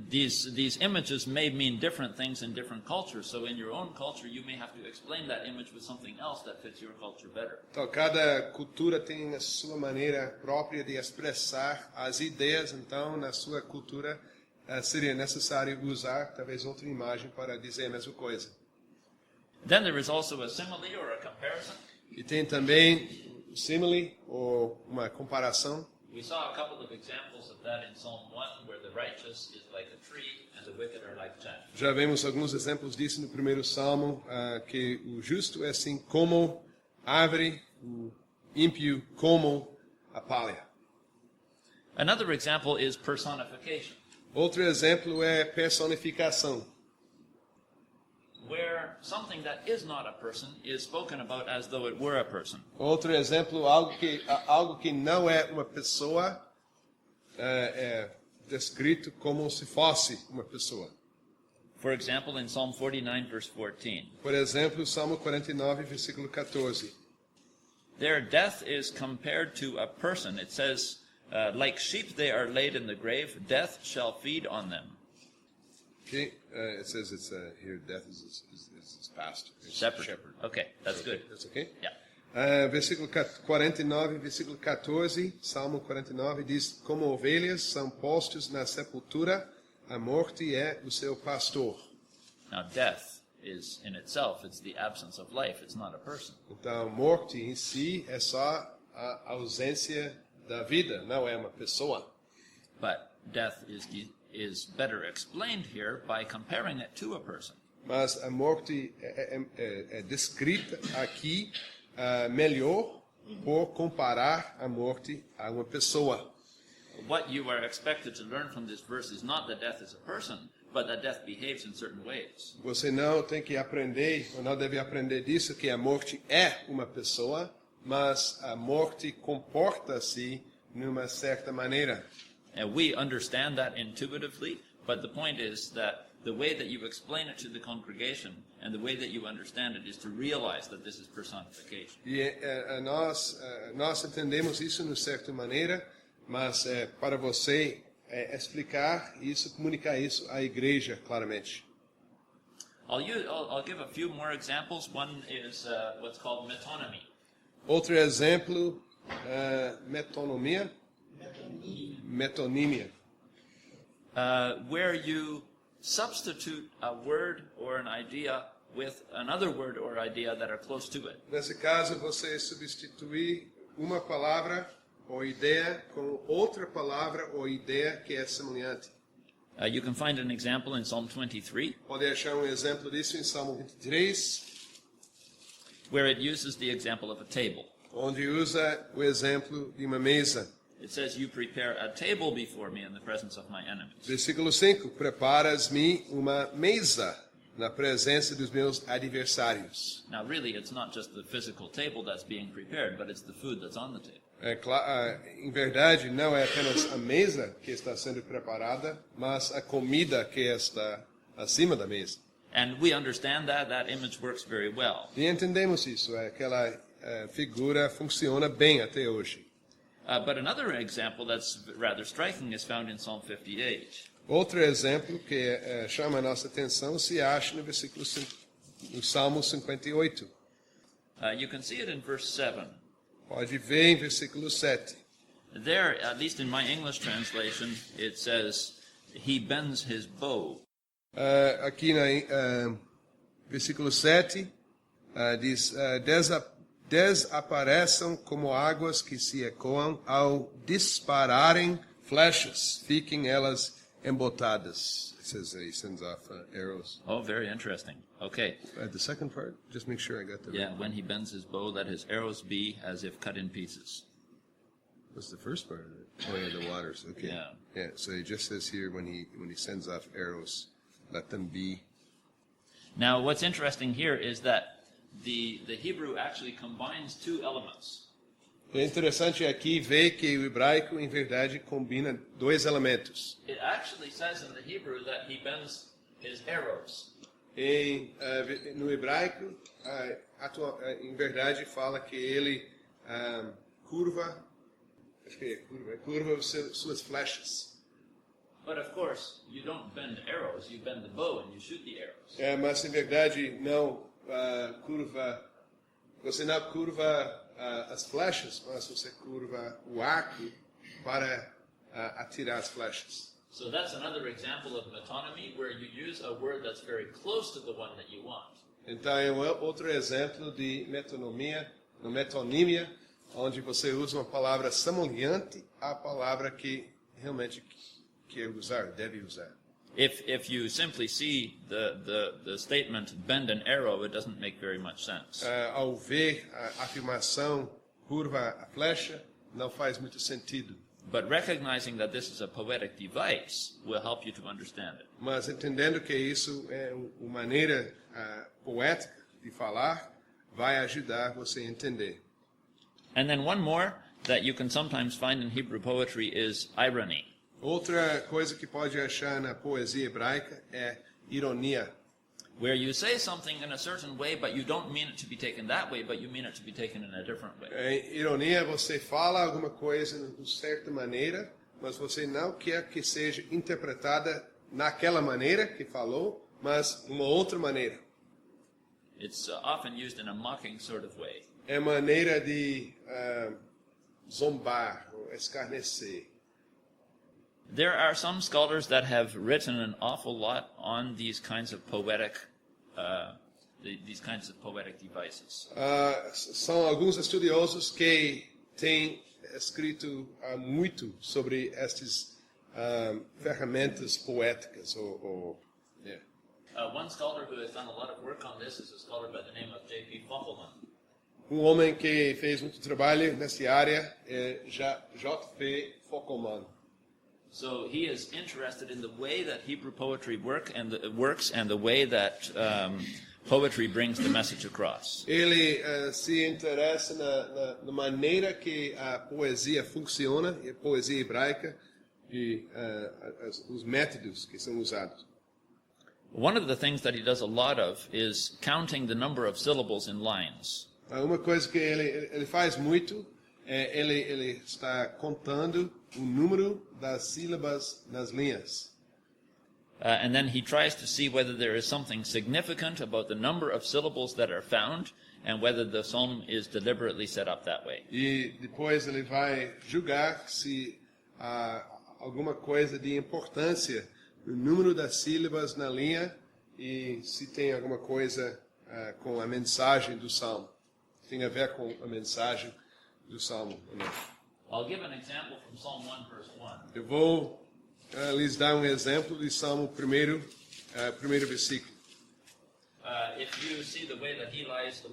Speaker 1: These images may mean different things in different cultures. So in your own culture, you may have to explain that image with something else that fits your culture better.
Speaker 2: Então, cada cultura tem a sua maneira própria de expressar as ideias. Então, na sua cultura, seria necessário usar talvez outra imagem para dizer a mesma coisa.
Speaker 1: Then there is also a simile or a comparison.
Speaker 2: E tem também simile ou uma comparação.
Speaker 1: We saw a couple of examples of that in Psalm 1, where the righteous is like a tree and the wicked are like chaff.
Speaker 2: Já vemos alguns exemplos disso no primeiro salmo, que o justo é assim como árvore, o ímpio como a palha.
Speaker 1: Another example is personification,
Speaker 2: Outro exemplo é personificação,
Speaker 1: where something that is not a person is spoken about as though it were a person.
Speaker 2: Outro exemplo, algo que não é uma pessoa, é descrito como se fosse uma pessoa.
Speaker 1: For example, in Psalm 49, verse 14,
Speaker 2: Por exemplo, Salmo 49, versículo 14.
Speaker 1: their death is compared to a person. It says, like sheep they are laid in the grave, death shall feed on them.
Speaker 2: Okay, it says it's here. Death is his pastor.
Speaker 1: Shepherd. Okay, that's good.
Speaker 2: That's okay.
Speaker 1: Yeah.
Speaker 2: Versículo 49, versículo 14, Salmo 49 diz: como ovelhas são postos na sepultura, a morte é o seu pastor.
Speaker 1: Now, death is in itself, it's the absence of life. It's not a person.
Speaker 2: Então, morte em si é só a ausência da vida, não é uma pessoa.
Speaker 1: But death is better explained here by comparing it to a person.
Speaker 2: Mas a morte é descrita aqui melhor por comparar a morte a uma pessoa.
Speaker 1: What you are expected to learn from this verse is not that death is a person, but that death behaves in certain ways.
Speaker 2: Você não tem que aprender, ou não deve aprender disso, que a morte é uma pessoa, mas a morte comporta-se numa certa maneira.
Speaker 1: And we understand that intuitively, but the point is that the way that you explain it to the congregation and the way that you understand it is to realize that this is personification.
Speaker 2: E nós entendemos isso de certa maneira, mas para você explicar isso, comunicar isso à igreja claramente.
Speaker 1: I'll give a few more examples. One is what's called metonymy.
Speaker 2: Outro exemplo, metonímia.
Speaker 1: Where you substitute a word or an idea with another word or idea that are close to it.
Speaker 2: Nesse caso, você substituir uma palavra ou ideia com outra palavra ou ideia que é semelhante.
Speaker 1: You can find an example in Psalm 23.
Speaker 2: Pode achar exemplo disso em Salmo 23,
Speaker 1: where it uses the example of a table.
Speaker 2: onde usa o exemplo de uma mesa.
Speaker 1: It says, you prepare a table before me in the presence of my enemies.
Speaker 2: Versículo 5, preparas-me uma mesa na presença dos meus adversários.
Speaker 1: Now really, it's not just the physical table that's being prepared, but it's the food that's on the table.
Speaker 2: Em verdade, não é apenas a mesa que está sendo preparada, mas a comida que está acima da mesa.
Speaker 1: And we understand that image works very well.
Speaker 2: E entendemos isso, aquela figura funciona bem até hoje.
Speaker 1: But another example that's rather striking is found in Psalm 58.
Speaker 2: Outro exemplo que chama a nossa atenção se acha no Salmo 58.
Speaker 1: You can see it in verse 7.
Speaker 2: Pode ver em versículo 7.
Speaker 1: There, at least in my English translation, it says, he bends his bow.
Speaker 2: Aqui no versículo 7 diz, desapareçam como águas que se ecoam ao dispararem flechas, fiquem elas embotadas. It says he sends off arrows.
Speaker 1: Oh, very interesting. Okay.
Speaker 2: The second part, just make sure I got that
Speaker 1: Yeah,
Speaker 2: right.
Speaker 1: when he bends his bow, let his arrows be as if cut in pieces.
Speaker 2: What's the first part of it? Oh, yeah, the waters. Okay.
Speaker 1: Yeah.
Speaker 2: So he just says here when he sends off arrows, let them be.
Speaker 1: Now, what's interesting here is that the Hebrew actually combines two elements.
Speaker 2: É interessante aqui ver que o hebraico, em verdade, combina dois elementos.
Speaker 1: It actually says in the Hebrew that he bends his arrows.
Speaker 2: No hebraico, em verdade, fala que ele curva suas flechas.
Speaker 1: But of course, you don't bend arrows, you bend the bow and you shoot the arrows.
Speaker 2: Mas em verdade não você não curva as flechas, mas você curva o arco para atirar as flechas.
Speaker 1: So that's another example of metonymy, where you use a word that's very close to the one that you want.
Speaker 2: Então é outro exemplo de metonímia, onde você usa uma palavra semelhante à palavra que realmente quer usar, deve usar.
Speaker 1: If you simply see the statement bend an arrow, it doesn't make very much sense.
Speaker 2: Ao ver a afirmação curva a flecha, não faz muito sentido.
Speaker 1: But recognizing that this is a poetic device will help you to understand it.
Speaker 2: Mas entendendo que isso é uma maneira poética de falar, vai ajudar você a entender.
Speaker 1: And then one more that you can sometimes find in Hebrew poetry is irony.
Speaker 2: Outra coisa que pode achar na poesia hebraica é ironia.
Speaker 1: Where you say something in a certain way, but you don't mean it to be taken that way, but you mean it to be taken in a different way.
Speaker 2: Ironia, você fala alguma coisa de certa maneira, mas você não quer que seja interpretada naquela maneira que falou, mas uma outra maneira.
Speaker 1: It's often used in a mocking sort of way.
Speaker 2: É maneira de zombar, ou escarnecer.
Speaker 1: There are some scholars that have written an awful lot on these kinds of poetic devices.
Speaker 2: São alguns estudiosos que têm escrito muito sobre estas ferramentas poéticas.
Speaker 1: One scholar who has done a lot of work on this is a scholar by the name of J.P. Fockelman.
Speaker 2: Homem que fez muito trabalho nessa área é J.P. Fockelman.
Speaker 1: So he is interested in the way that Hebrew poetry works and the way that poetry brings the message across.
Speaker 2: Ele se interessa na maneira que a poesia funciona, a poesia hebraica, e os métodos que são usados.
Speaker 1: One of the things that he does a lot of is counting the number of syllables in lines.
Speaker 2: Uma coisa que ele faz muito é ele está contando o número das sílabas nas linhas.
Speaker 1: And then he tries to see whether there is something significant about the number of syllables that are found and whether the psalm is deliberately set up that way.
Speaker 2: E depois ele vai julgar se há alguma coisa de importância no número das sílabas na linha e se tem alguma coisa com a mensagem do salmo. Tem a ver com a mensagem do salmo.
Speaker 1: I'll give an example from Psalm 1, verse 1.
Speaker 2: Eu vou lhes dar exemplo de Salmo primeiro versículo.
Speaker 1: If you see the way that he lays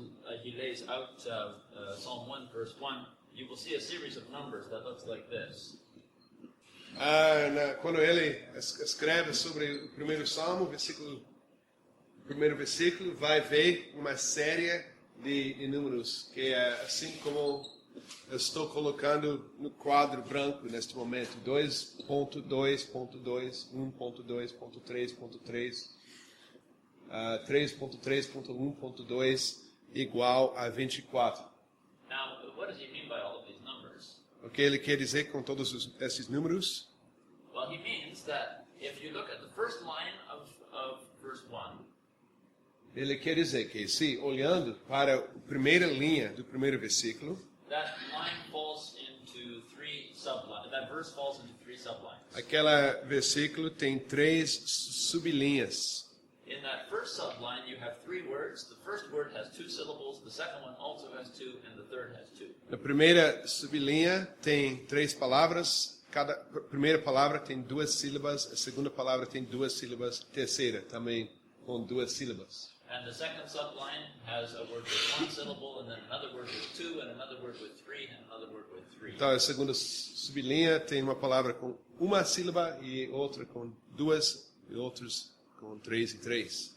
Speaker 1: out Psalm 1, verse 1, you will see a series of numbers that looks like this.
Speaker 2: Quando ele escreve sobre o primeiro salmo, primeiro versículo, vai ver uma série de números, que é assim como eu estou colocando no quadro branco neste momento, 2.2.2, 1.2.3.3, 3.3.1.2 igual a 24.
Speaker 1: Now, what does he mean by all of these numbers?
Speaker 2: O que ele quer dizer com todos esses números?
Speaker 1: Well, he means that if you look at the first line of verse 1,
Speaker 2: ele quer dizer que, se olhando para a primeira linha do primeiro versículo,
Speaker 1: that line falls into three sublines. That verse falls into three sublines.
Speaker 2: Aquele versículo tem 3 sublinhas.
Speaker 1: In that first subline, you have three words. The first word has 2 syllables. The second one also has 2, and the third has 2.
Speaker 2: Na primeira sublinha tem 3 palavras. Cada primeira palavra tem 2 sílabas. A segunda palavra tem 2 sílabas. A terceira também com 2 sílabas.
Speaker 1: And the second subline has a word with 1 syllable, and then another word with 2, and another word with 3, and another word with 3.
Speaker 2: Então, a segunda sublinha tem uma palavra com 1 sílaba e outra com 2 e outros com 3 e 3.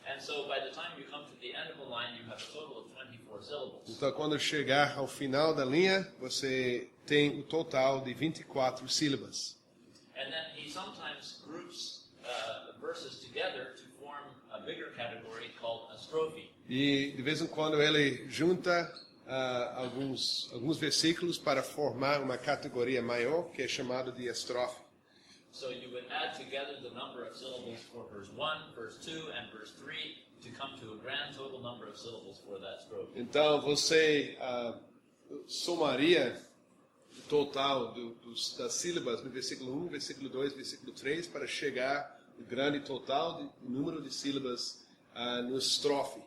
Speaker 1: And so by the time you come to the end of the line, you have a total of 24 syllables.
Speaker 2: Então, quando chegar ao final da linha, você tem o total de 24 sílabas.
Speaker 1: And then he sometimes groups verses together to form a bigger category called a strophe.
Speaker 2: E de vez em quando ele junta alguns versículos para formar uma categoria maior, que é chamado de estrofe.
Speaker 1: So you would add together the number of syllables for verse 1, verse 2, and verse 3 to come to a grand total number of syllables for that strophe.
Speaker 2: Então você somaria o total das sílabas no versículo 1, versículo 2, versículo 3 para chegar ao grande total de número de sílabas no estrofe.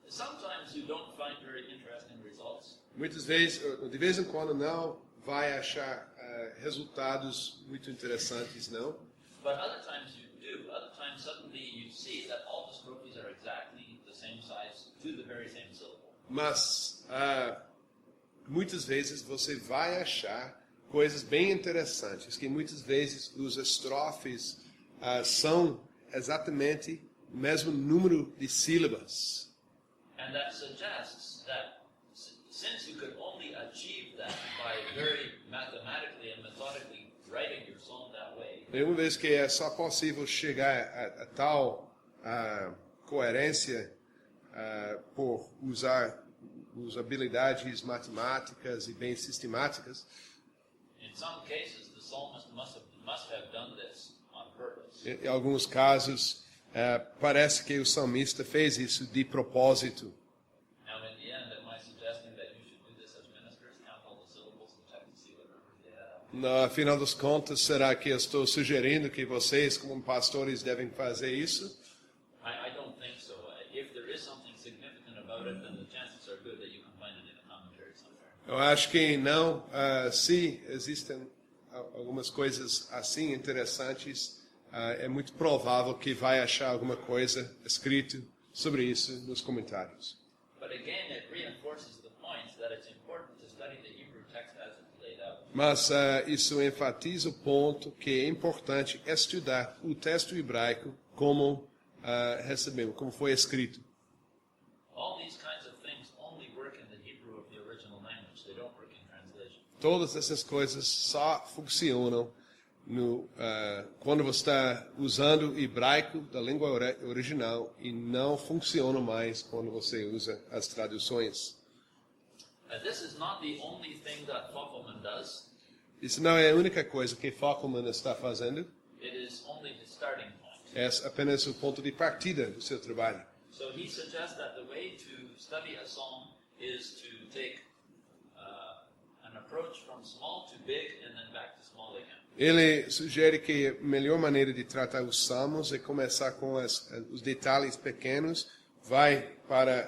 Speaker 1: Sometimes you don't find very interesting results.
Speaker 2: Muitas vezes, de vez em quando, não vai achar resultados muito interessantes, não.
Speaker 1: But other times you do. Other times suddenly you see that all the strophes are exactly the same size to the very same syllable.
Speaker 2: Mas muitas vezes você vai achar coisas bem interessantes, que muitas vezes os estrofes são exatamente o mesmo número de sílabas.
Speaker 1: And that suggests that since you could only achieve that by very mathematically and methodically writing your psalm that way.
Speaker 2: Uma vez que é só possível chegar a tal coerência por usar as habilidades matemáticas e bem sistemáticas.
Speaker 1: In some cases, the psalmist must have done this on purpose.
Speaker 2: Em alguns casos, parece que o salmista fez isso de propósito.
Speaker 1: Now, in the end, am I suggesting that you should do this as ministers, count all the syllables and check to see what numbers they have?
Speaker 2: No final das contas, será que eu estou sugerindo que vocês, como pastores, devem fazer isso?
Speaker 1: I don't think so. If there is something significant about it, then the chances are good that you can find it in a commentary somewhere.
Speaker 2: Eu acho que não. Se existem algumas coisas assim interessantes, é muito provável que vai achar alguma coisa escrito sobre isso nos comentários.
Speaker 1: But again, it reinforces the point that it's important to study the Hebrew text as it's laid out.
Speaker 2: Mas isso enfatiza o ponto que é importante estudar o texto hebraico como recebemos, como foi escrito.
Speaker 1: All these kinds of things only work in the Hebrew of the original language. They don't work in translation.
Speaker 2: Todas essas coisas só funcionam quando você está usando o hebraico da língua original e não funciona mais quando você usa as traduções.
Speaker 1: This is not the only thing that Fockelman does.
Speaker 2: Isso não é a única coisa que Fockelman está fazendo.
Speaker 1: It is only his starting point.
Speaker 2: É apenas o ponto de partida do seu trabalho.
Speaker 1: So he suggests that the way to study a psalm is to take an approach from small to big and then back to small again.
Speaker 2: Ele sugere que a melhor maneira de tratar os salmos é começar com os detalhes pequenos, vai para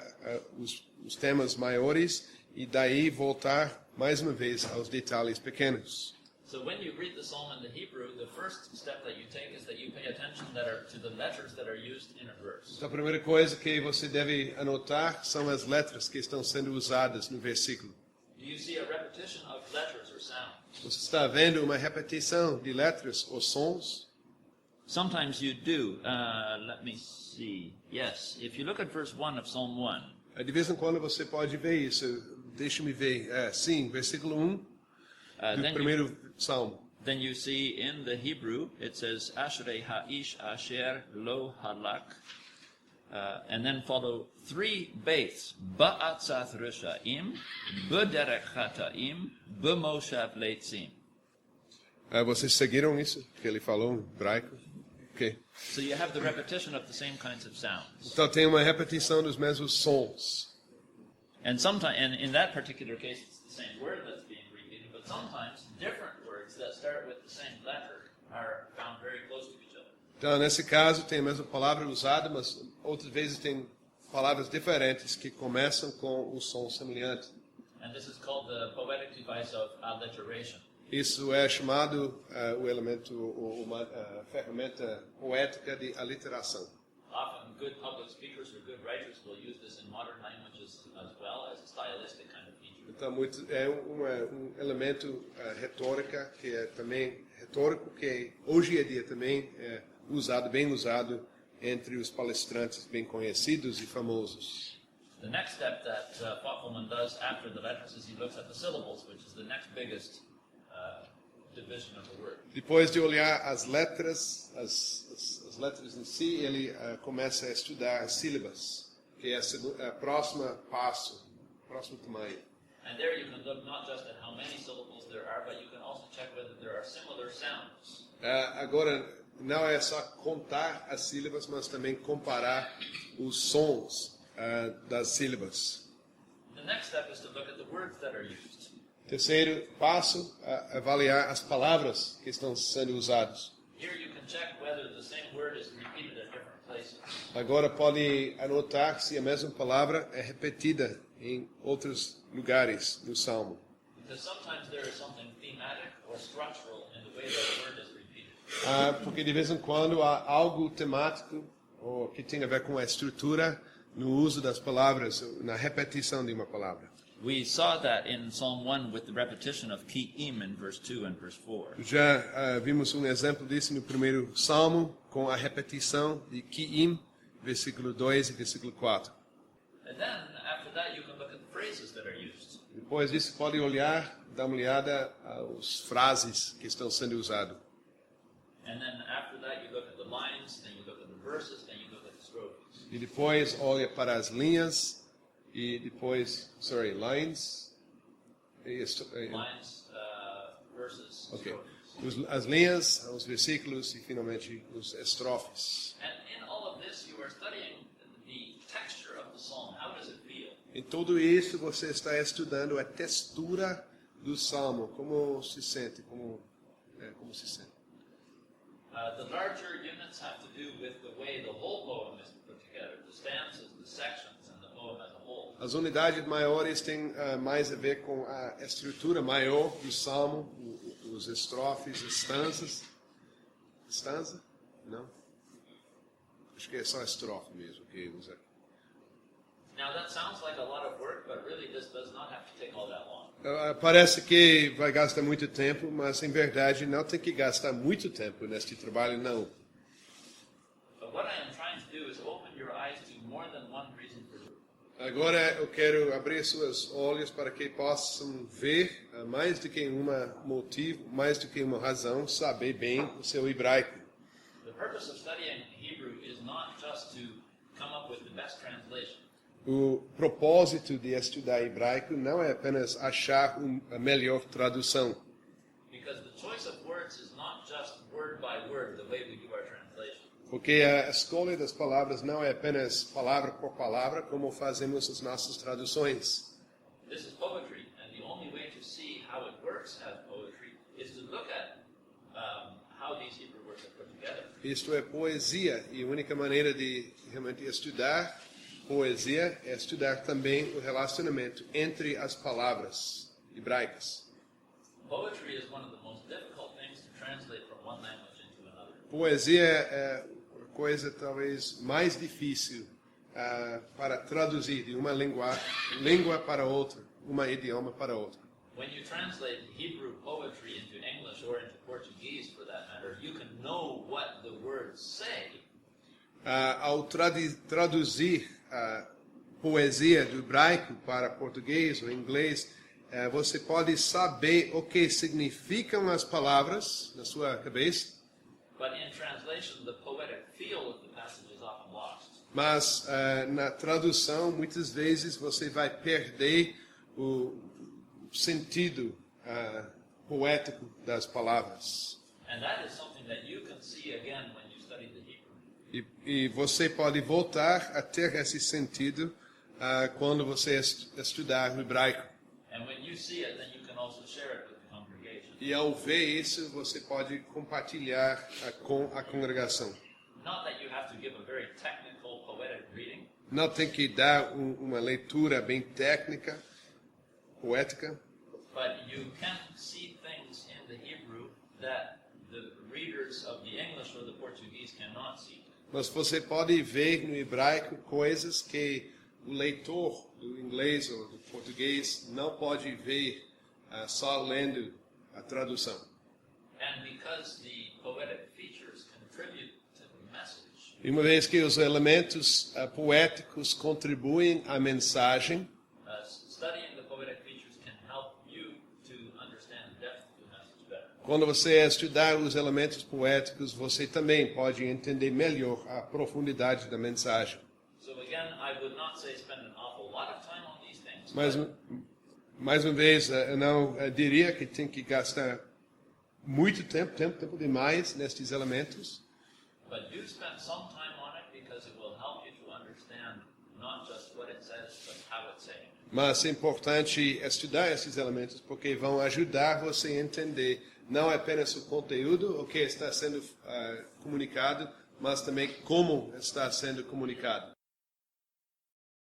Speaker 2: os temas maiores e daí voltar mais uma vez aos detalhes pequenos.
Speaker 1: So when you read the psalm in the Hebrew, the first step that you take is that you pay attention to the letters that are used in a verse.
Speaker 2: Então, a primeira coisa que você deve anotar são as letras que estão sendo usadas no versículo.
Speaker 1: Do you see a repetition of letters or sounds?
Speaker 2: Você está vendo uma repetição de letras ou sons?
Speaker 1: Sometimes you do. Let me see. Yes, if you look at verse 1 of Psalm 1,
Speaker 2: De vez em quando você pode ver isso. Deixa-me ver. Sim, versículo 1 do primeiro salmo.
Speaker 1: then you see in the Hebrew, it says, Ashrei ha'ish asher lo halak. And then follow 3 beits. Ba'atzat rishaim, b'derech chataim, b'moshav leitzim.
Speaker 2: Vocês seguiram isso que ele falou em hebraico? Ok.
Speaker 1: So you have the repetition of the same kinds of sounds.
Speaker 2: Então tem uma repetição dos mesmos sons.
Speaker 1: And sometimes, and in that particular case, it's the same word that's being repeated, but sometimes different words that start with the same letter are found very close to each other.
Speaker 2: Então, nesse caso, tem a mesma palavra usada, mas outras vezes tem palavras diferentes que começam com um som semelhante.
Speaker 1: And this is called the poetic device of alliteration.
Speaker 2: Isso é chamado o elemento, a ferramenta poética de aliteração.
Speaker 1: Often good public speakers or good writers will use this in modern languages as well as a stylistic kind of feature.
Speaker 2: Então, é um elemento retórica que é também retórico que hoje em dia também é bem usado entre os palestrantes bem conhecidos e famosos.
Speaker 1: The next step that Fockelman does after the letters is he looks at the syllables, which is the next biggest division of the word.
Speaker 2: Depois de olhar as letras, as letras em si, ele começa a estudar as sílabas, que é a próxima passo, próximo tamanho.
Speaker 1: And there you can look not just at how many syllables there are, but you can also check whether there are similar sounds.
Speaker 2: Agora, não é só contar as sílabas, mas também comparar os sons das sílabas.
Speaker 1: The next step is to look at the words that are used.
Speaker 2: Terceiro passo, avaliar as palavras que estão sendo usadas.
Speaker 1: Here you can check whether the same word is repeated at different places.
Speaker 2: Agora pode anotar se a mesma palavra é repetida em outros lugares no Salmo.
Speaker 1: Because sometimes there is something thematic or structural in the way that a word is repeated.
Speaker 2: Porque de vez em quando há algo temático ou que tem a ver com a estrutura no uso das palavras, na repetição de uma palavra.
Speaker 1: We saw that in Psalm 1 with the repetition of ki'im in verse 2 and verse 4.
Speaker 2: Já vimos exemplo disso no primeiro Salmo, com a repetição de Ki'im, versículo 2 e versículo 4.
Speaker 1: And then, after that, you can look at the phrases that are used.
Speaker 2: Depois disso, pode dar uma olhada às frases que estão sendo usadas.
Speaker 1: And then, after that, you look at the lines, then you look at the verses, then you look at the strophes.
Speaker 2: E depois olha para as linhas, e depois, lines.
Speaker 1: Lines, verses,
Speaker 2: Okay.
Speaker 1: strophes.
Speaker 2: as linhas, os versículos e finalmente os estrofes.
Speaker 1: And in all of this, you are studying the texture of the psalm. How does it feel?
Speaker 2: Em tudo isso você está estudando a textura do salmo, como se sente, como se sente.
Speaker 1: The larger units have to do with the way the whole poem is put together, the stanzas, the sections, and the poem as a whole.
Speaker 2: As unidades maiores têm mais a ver com a estrutura maior do salmo, os estrofes, estanzas. Estanza? Não? Acho que é só estrofe mesmo que usa.
Speaker 1: Now that sounds like a lot of work, but really this does not have to take all that long.
Speaker 2: Parece que vai gastar muito tempo, mas em verdade não tem que gastar muito tempo neste trabalho, não.
Speaker 1: But what I am trying to do is open your eyes to more than one reason for doing it.
Speaker 2: Agora eu quero abrir seus olhos para que possam ver mais do que um motivo, mais do que uma razão, saber bem o seu hebraico.
Speaker 1: The purpose of studying Hebrew is not just to come up with the best translation.
Speaker 2: O propósito de estudar hebraico não é apenas achar a melhor tradução.
Speaker 1: Because the choice of words is not just word by word, the way we do our translation.
Speaker 2: Porque a escolha das palavras não é apenas palavra por palavra, como fazemos as nossas traduções.
Speaker 1: This is poetry, and the only way to see how it works as poetry is to look at how these Hebrew words are put together.
Speaker 2: Isto é poesia, e a única maneira de realmente estudar poesia é estudar também o relacionamento entre as palavras hebraicas.
Speaker 1: Poetry is one of the most difficult things to translate from one language into another.
Speaker 2: Poesia é a coisa talvez mais difícil para traduzir de uma língua para outra, um idioma para outro.
Speaker 1: When you translate Hebrew poetry into English or into Portuguese, for that matter, you can know what the words say.
Speaker 2: Ao traduzir a poesia do hebraico para português ou inglês, você pode saber o que significam as palavras na sua cabeça.
Speaker 1: But in translation, the poetic feel of the passage is often lost.
Speaker 2: Mas na tradução, muitas vezes você vai perder o sentido poético das palavras.
Speaker 1: And that is something that you can see again when you study the Hebrew.
Speaker 2: E você pode voltar a ter esse sentido quando você estudar o hebraico.
Speaker 1: And when you see it, then you can also share it with the congregation.
Speaker 2: E ao ver isso, você pode compartilhar com a congregação.
Speaker 1: Not that you have to give a very technical, poetic reading,
Speaker 2: Não tem que dar uma leitura bem técnica, poética,
Speaker 1: but you can see things in the Hebrew that the readers of the English or the Portuguese cannot see.
Speaker 2: mas você pode ver no hebraico coisas que o leitor do inglês ou do português não pode ver só lendo a tradução.
Speaker 1: And because the poetic features contribute to the message,
Speaker 2: E uma vez que os elementos poéticos contribuem à mensagem,
Speaker 1: studying the poetic features can help you to understand the depth of the message better.
Speaker 2: quando você estudar os elementos poéticos, você também pode entender melhor a profundidade da mensagem.
Speaker 1: So again, I would not say spend an awful lot of time on these things.
Speaker 2: Mais uma vez, eu não diria que tem que gastar muito tempo demais nestes elementos,
Speaker 1: But do spend some time on it because it will help you to understand not just what it says, but how it's saying.
Speaker 2: mas é importante estudar esses elementos porque vão ajudar você a entender não apenas o conteúdo, o que está sendo comunicado, mas também como está sendo comunicado.